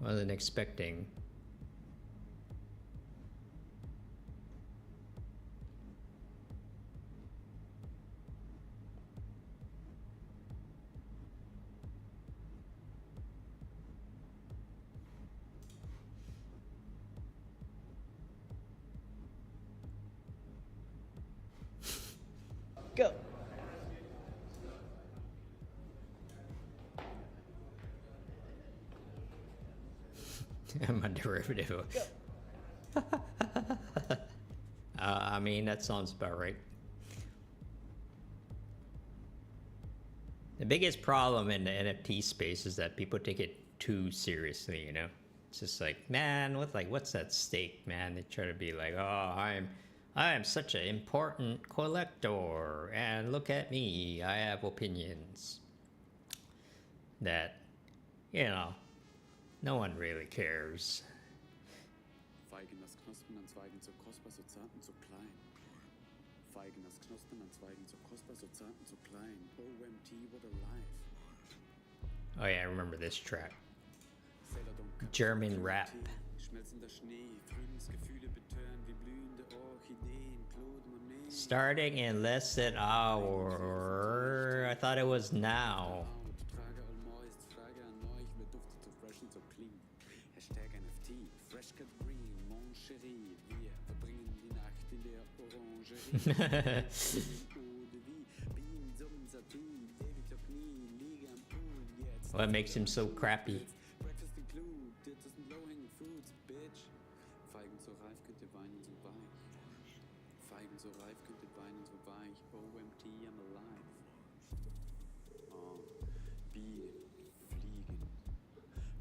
Wasn't expecting. Go. I'm a derivative. I mean, that sounds about right. The biggest problem in the NFT space is that people take it too seriously, you know? It's just like, man, what's at stake, man? They try to be like, oh, I am such an important collector, and look at me, I have opinions. That, you know, no one really cares. Feigen das Knospen an Zweigen so kostbar, so zart und so klein. Feigen das Knospen an Zweigen so kostbar, so zart und so klein. OMT, what a life. Oh yeah, I remember this track. Celadon, German rap. Schmelzender Schnee, Frühlingsgefühle betören wie blühende Orchideen, Claude Monet. Starting in less than an hour. I thought it was now. Frage all moist, Frage an euch, wer duftet so fresh und so clean? Hashtag NFT, fresh cut green, mon chéri, wir verbringen die Nacht in der Orangerie. Eau de vie, Bean, Summen, Satin, David Jockney, Liga am Pool, jetzt. What makes him so crappy? Breakfast include, das sind low-hanging fruits, bitch. Feigen so reif, könnt ihr weinen so weich. Feigen so reif, könnt ihr weinen so weich. OMT, I'm alive. Oh, Bienen, Fliegen,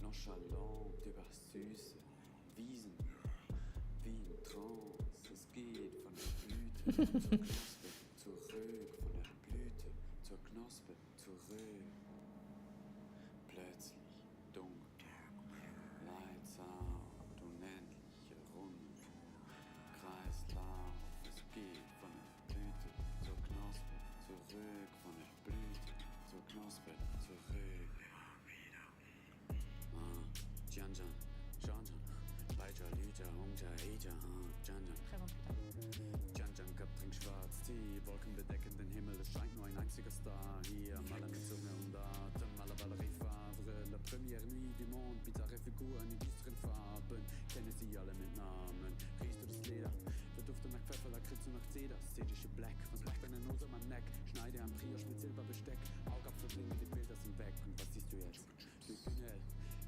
nonchalant über süße Wiesen, wie in Trance. Es geht von zurück von der Blüte zur Knospe zurück. Plötzlich dunkel, lights out, unendliche Runde. Kreislauf, es geht von der Blüte zur Knospe zurück, von der Blüte zur Knospe zurück. Jian Jian, Shan Shan, Bai Jia, Li Jia, Hong Jia, Hei Jia, Jian Jian. Très bon putain. Jian Jian Cup trinkt Schwarztee, Wolken bedecken den Himmel, es scheint nur ein einziger Star. Hier mal eine Zunge und Atem, à la Valerie Favre, la première nuit du monde, bizarre Figuren in düsteren Farben, kenne sie alle mit Namen. Riechst du das Leder? Der Dufte nach Pfeffer, Lakritz und nach Zeder, sedische Black. Was macht deine Nose am Neck? Schneide am Brioche mit Silberbesteck, Augapfelringe, die Bilder sind weg. Und was siehst du jetzt? Lügenell.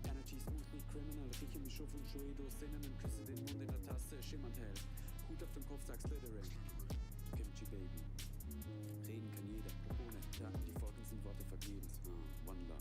Energy smooth, nicht criminal, rieche mich Schuff und Schuedo, Sinnen und küsse den Mund in der Tasse, schimmernd hell. Hut auf dem Kopf, sag Slytherin. Kimchi Baby. Reden kann jeder, ohne Taten, die Folgen sind Worte vergebens. One Love.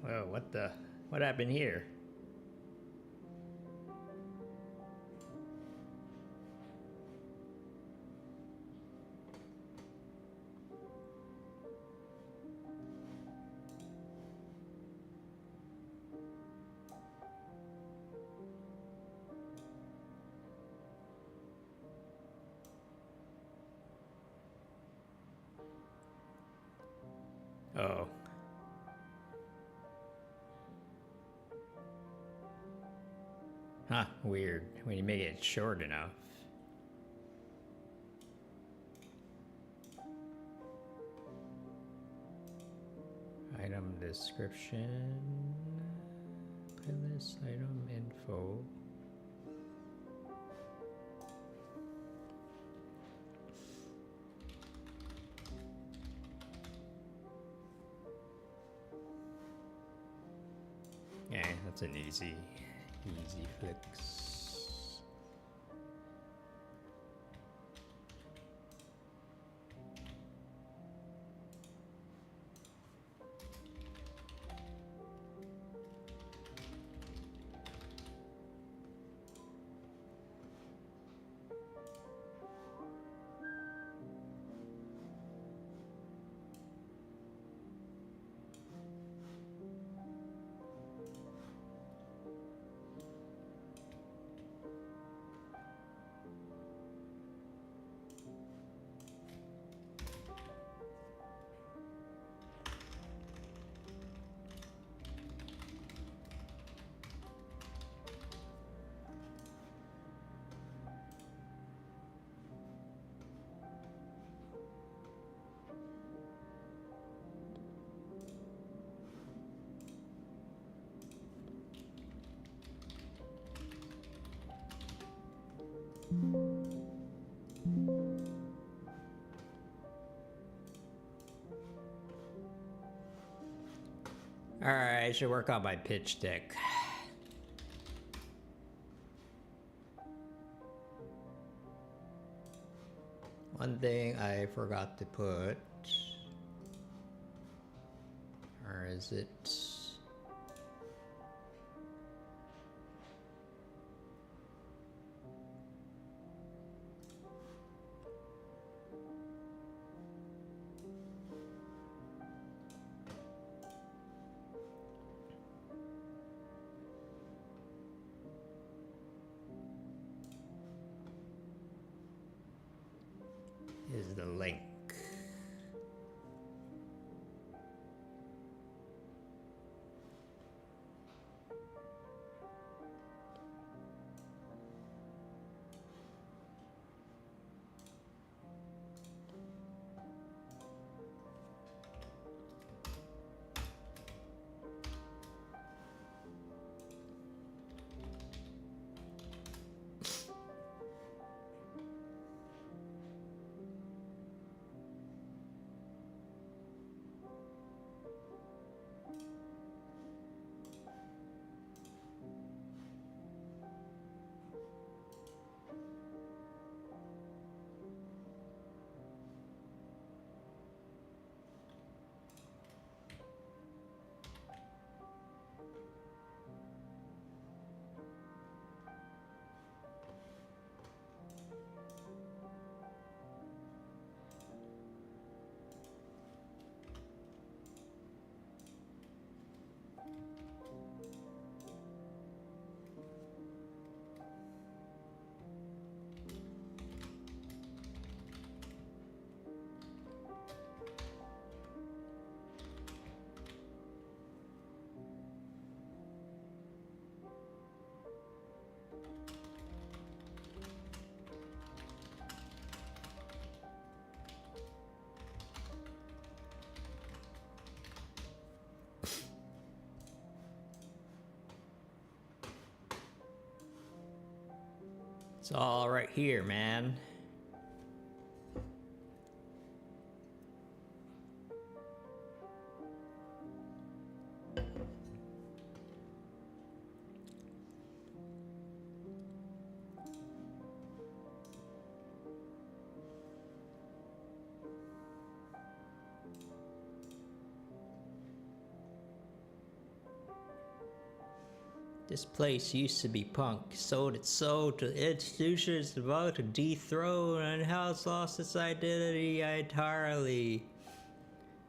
Whoa, what happened here? Oh. Huh, weird. When you make it short enough. Item description. Playlist item info. Yeah, that's an easy fix. Alright, I should work on my pitch deck. One thing I forgot to put, or is it? Is the link. It's all right here, man. This place used to be punk, sold its soul to institutions about to dethrone and has lost its identity entirely.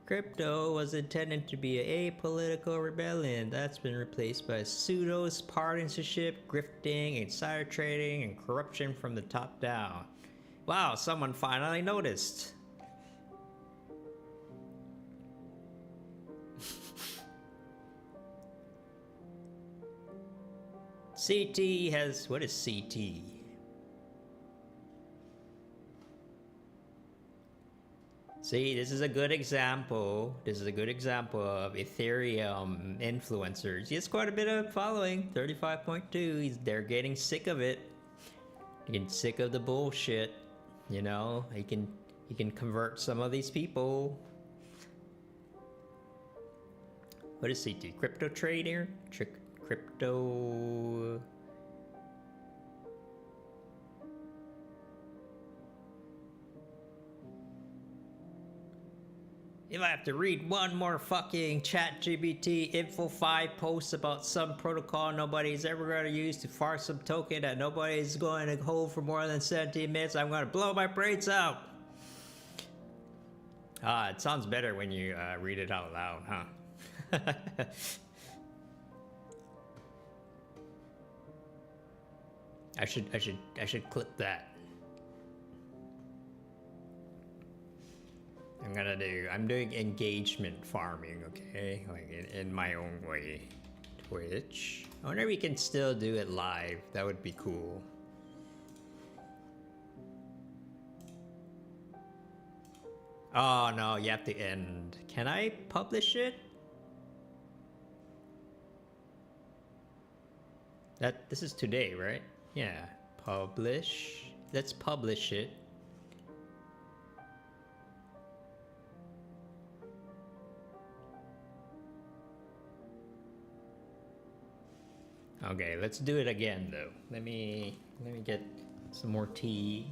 Crypto was intended to be a apolitical rebellion that's been replaced by pseudos, partisanship, grifting, insider trading, and corruption from the top down. Wow, someone finally noticed. CT has... what is CT? See, this is a good example. This is a good example of Ethereum influencers. He has quite a bit of following, 35.2. They're getting sick of it. Getting sick of the bullshit. You know, he can convert some of these people. What is CT? Crypto trader? Crypto... If I have to read one more fucking ChatGPT Info 5 post about some protocol nobody's ever going to use to farm some token that nobody's going to hold for more than 17 minutes, I'm going to blow my brains out. It sounds better when you read it out loud, huh? I should clip that. I'm doing engagement farming, okay? Like in my own way. Twitch. I wonder if we can still do it live. That would be cool. Oh no, you have to end. Can I publish it? This is today, right? Yeah. Publish. Let's publish it. Okay, let's do it again though. Let me get some more tea.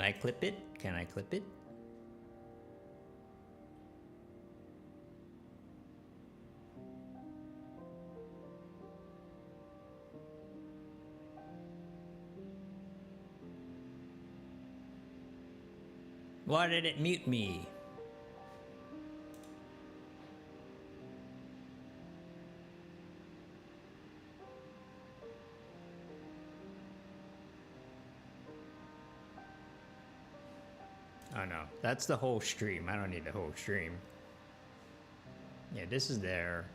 Can I clip it? Can I clip it? Why did it mute me? Oh no, that's the whole stream. I don't need the whole stream. Yeah, this is there.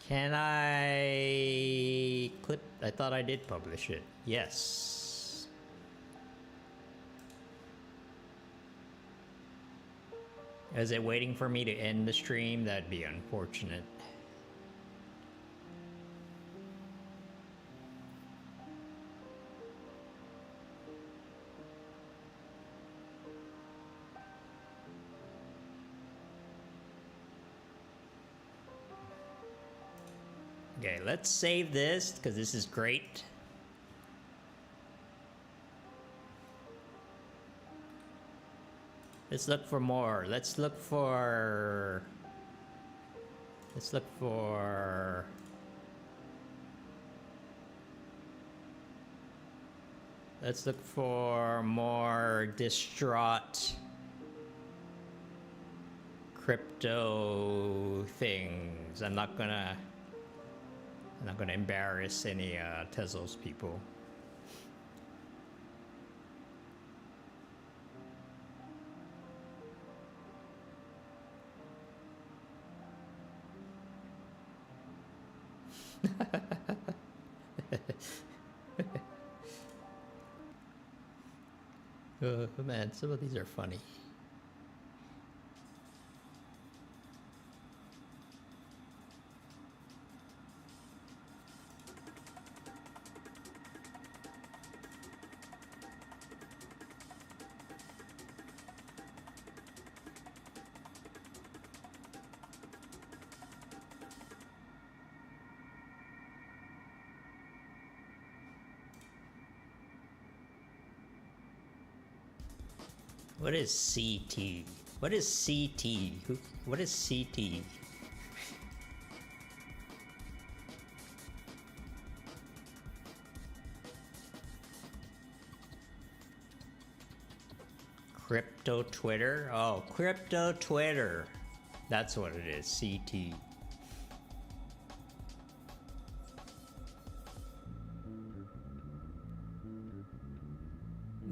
Can I clip? I thought I did publish it. Yes. Is it waiting for me to end the stream? That'd be unfortunate. Okay, let's save this because this is great. Let's look for more. Let's look for more distraught crypto things. I'm not gonna embarrass any Tezos people. Man, some of these are funny. What is CT? What is CT? What is CT? Crypto Twitter? Oh, crypto Twitter. That's what it is, CT.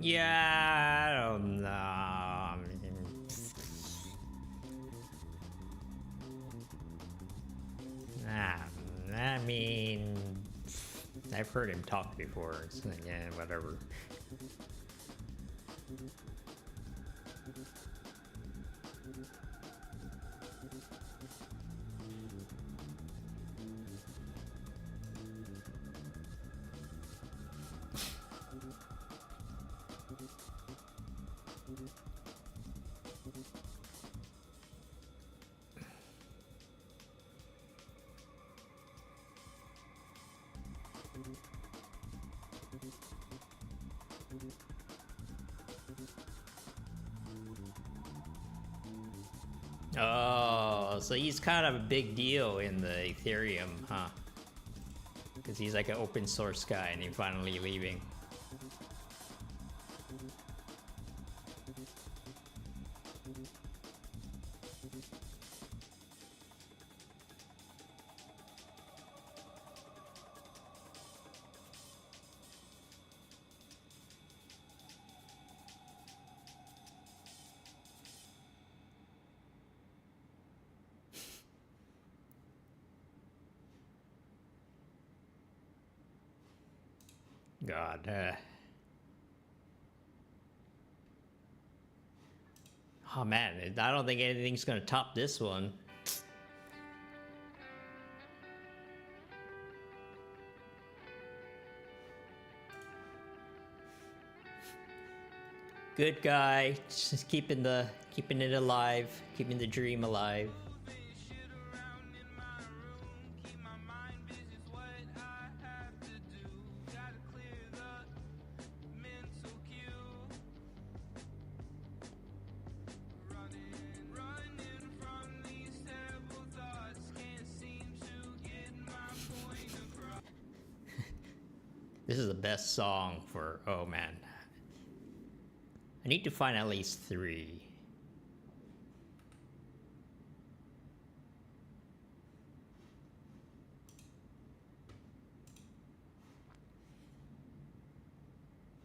Yeah, I don't know. I mean, I've heard him talk before. So yeah, whatever. Oh, so he's kind of a big deal in the Ethereum, huh? Because he's like an open source guy and he's finally leaving. God. Oh man, I don't think anything's gonna top this one. Good guy, just keeping it alive, keeping the dream alive. This is the best song for. Oh man, I need to find at least 3.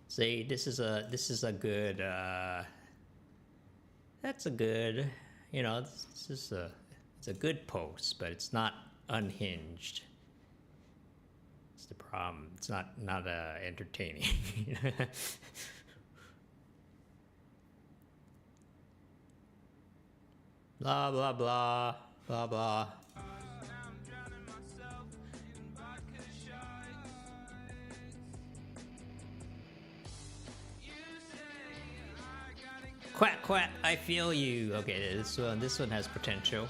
See, this is a good. That's a good. You know, this is it's a good post, but it's not unhinged. It's the problem. It's not entertaining. Blah blah blah blah blah. Quack quack, I feel you. Okay, this one has potential.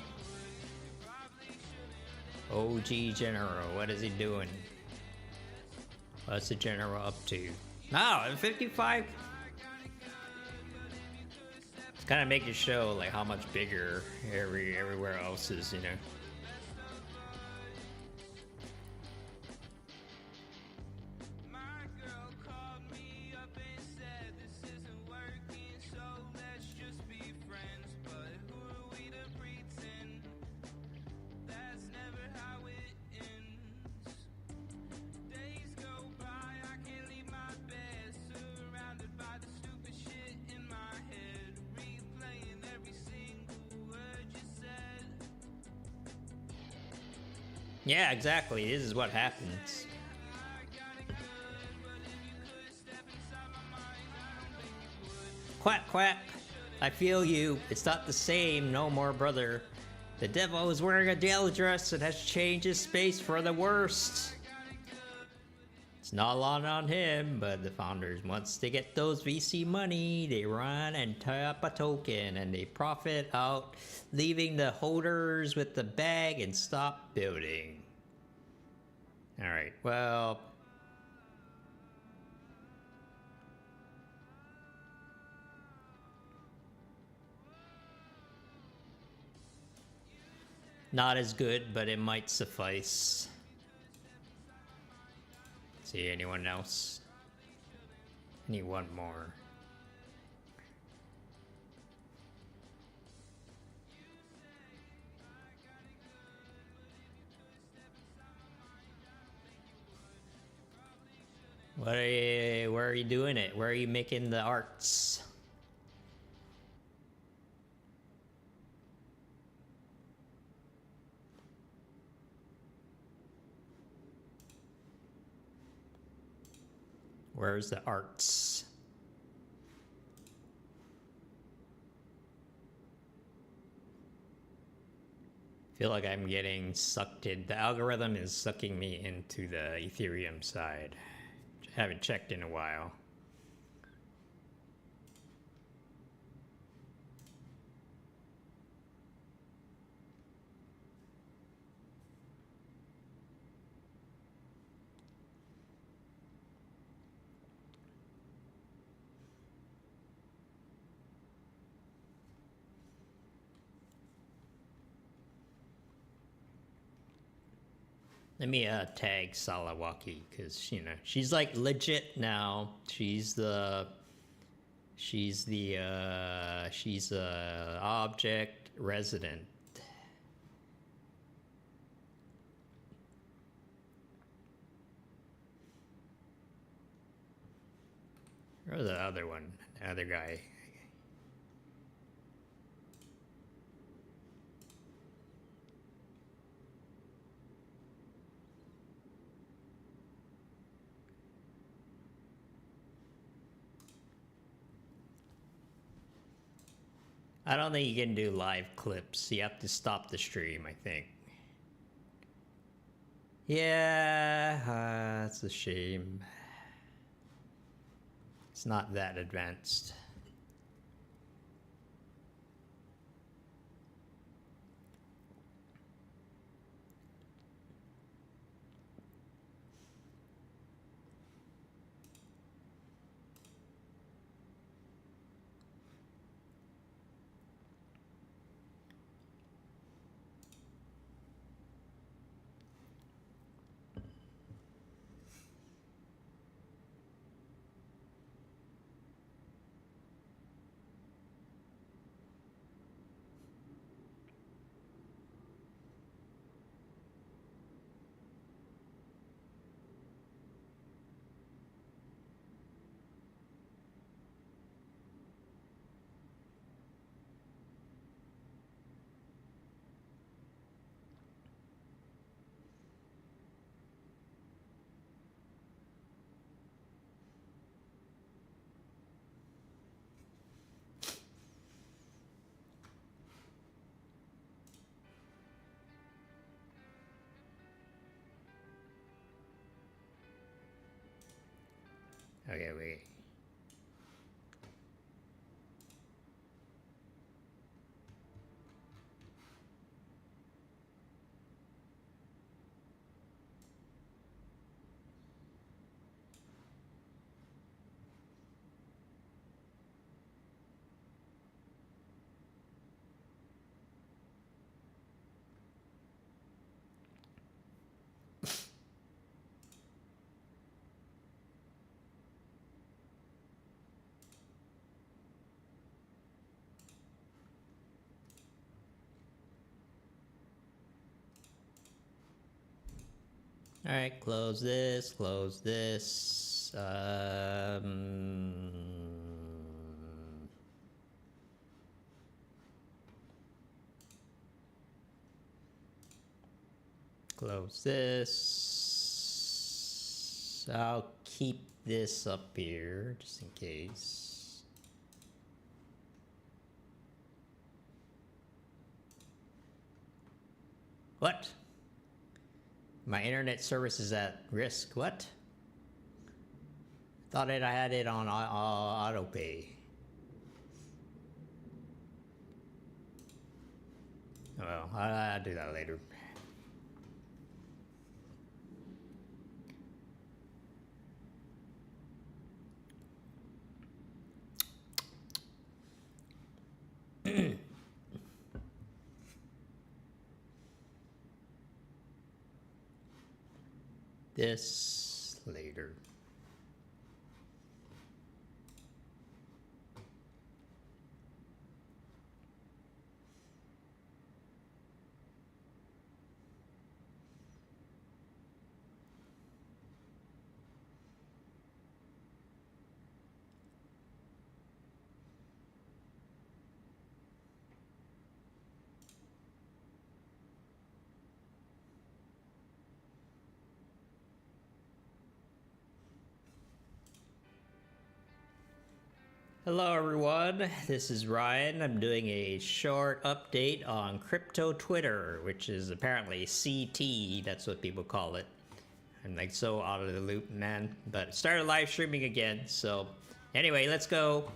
OG General, what is he doing? What's the General up to? No, 55. It's kind of make it show like how much bigger everywhere else is, you know. Yeah, exactly. This is what happens. Quack, quack. I feel you. It's not the same no more, brother. The devil is wearing a gala dress and has changed his space for the worst. It's not a lot on him, but the founders, once they get those VC money, they run and tie up a token and they profit out, leaving the holders with the bag and stop building. All right, well. Not as good, but it might suffice. See anyone else? I need one more. Where are you doing it? Where are you making the arts? Where's the arts? I feel like I'm getting sucked in. The algorithm is sucking me into the Ethereum side. I haven't checked in a while. Let me tag Salawaki because you know she's like legit now. She's object resident. Or the other one, the other guy. I don't think you can do live clips. You have to stop the stream, I think. Yeah, that's a shame. It's not that advanced. Okay, wait. All right, close this, close this. Close this. I'll keep this up here just in case. What? My internet service is at risk. What? Thought that I had it on auto pay. Well, I'll do that later. This later. Hello everyone, this is Ryan. I'm doing a short update on crypto Twitter, which is apparently CT, that's what people call it. I'm like so out of the loop, man. But started live streaming again, so anyway, let's go.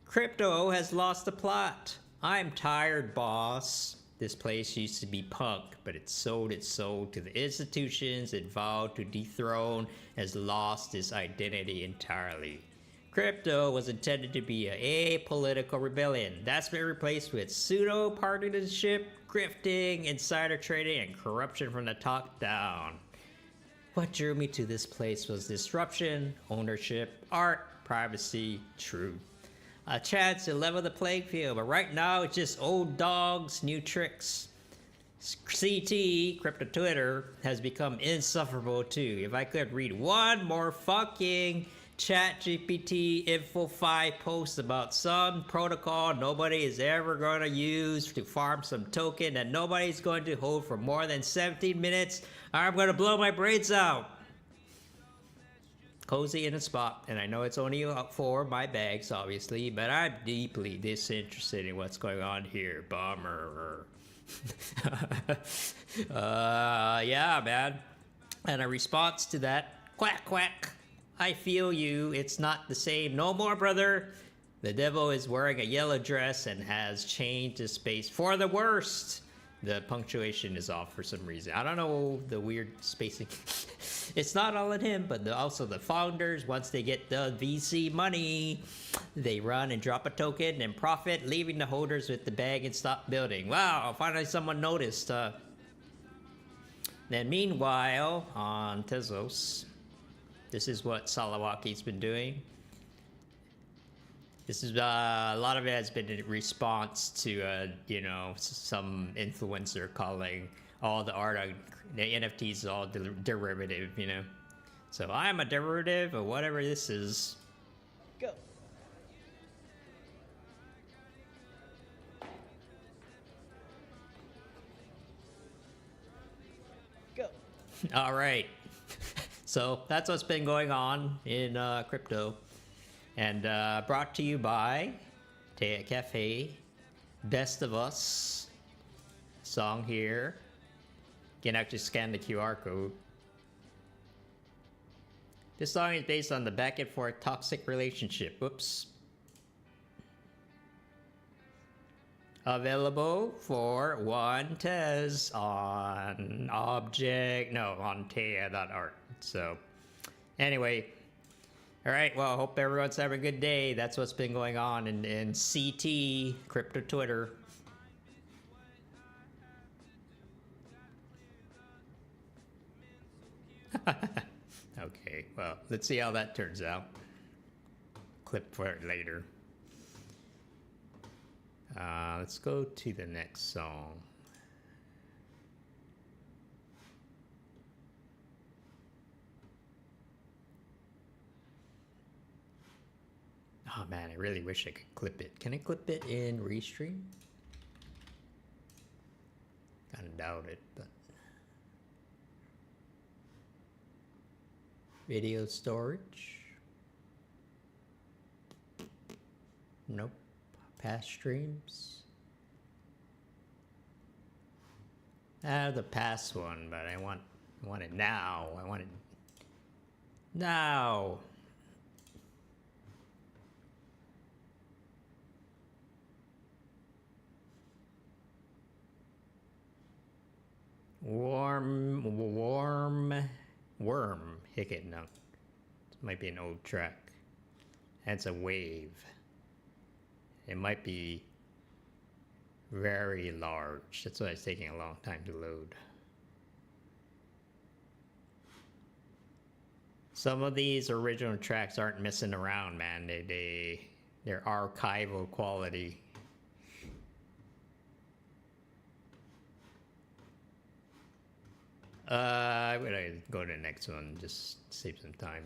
Crypto has lost the plot. I'm tired, boss. This place used to be punk, but it sold its soul to the institutions it vowed to dethrone, has lost its identity entirely. Crypto was intended to be a apolitical rebellion. That's been replaced with pseudo-partisanship, grifting, insider trading, and corruption from the top down. What drew me to this place was disruption, ownership, art, privacy, truth. A chance to level the playing field, but right now it's just old dogs, new tricks. CT, Crypto Twitter, has become insufferable too. If I could read one more fucking ChatGPT Info 5 post about some protocol nobody is ever going to use to farm some token that nobody's going to hold for more than 17 minutes, I'm going to blow my brains out. Cozy in a spot, and I know it's only for my bags, obviously, but I'm deeply disinterested in what's going on here. Bummer. Yeah, man. And a response to that, quack, quack. I feel you. It's not the same. No more, brother. The devil is wearing a yellow dress and has changed his space for the worst. The punctuation is off for some reason. I don't know the weird spacing. It's not all in him, but also the founders, once they get the VC money, they run and drop a token and profit, leaving the holders with the bag and stop building. Wow, finally someone noticed. Then meanwhile, on Tezos, this is what Salawaki's been doing. This is a lot of it has been in response to you know, some influencer calling all the art, the NFTs all derivative, you know. So I'm a derivative of whatever this is. Go. Go. All right. So that's what's been going on in crypto. And brought to you by teia.cafe, Best of Us, song here. You can actually scan the QR code. This song is based on the back and forth toxic relationship. Whoops. Available for one test on on teia.art. So, anyway, all right. Well, hope everyone's having a good day. That's what's been going on in CT crypto Twitter. Okay. Well, let's see how that turns out. Clip for it later. Let's go to the next song. Oh man, I really wish I could clip it. Can I clip it in Restream? Kinda doubt it, but... Video storage? Nope. Past streams? I have the past one, but I want it now. I want it now. Worm. Hicket, no. This might be an old track. That's a wave. It might be very large. That's why it's taking a long time to load. Some of these original tracks aren't messing around, man. They're archival quality. I'm gonna go to the next one, just save some time.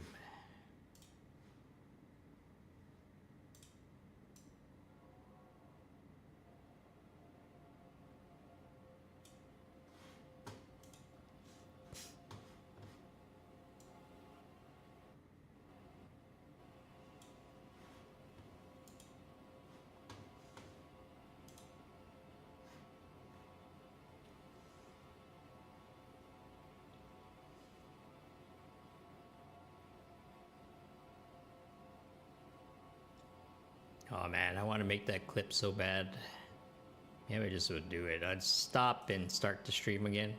Oh man, I want to make that clip so bad. Maybe I just would do it. I'd stop and start the stream again.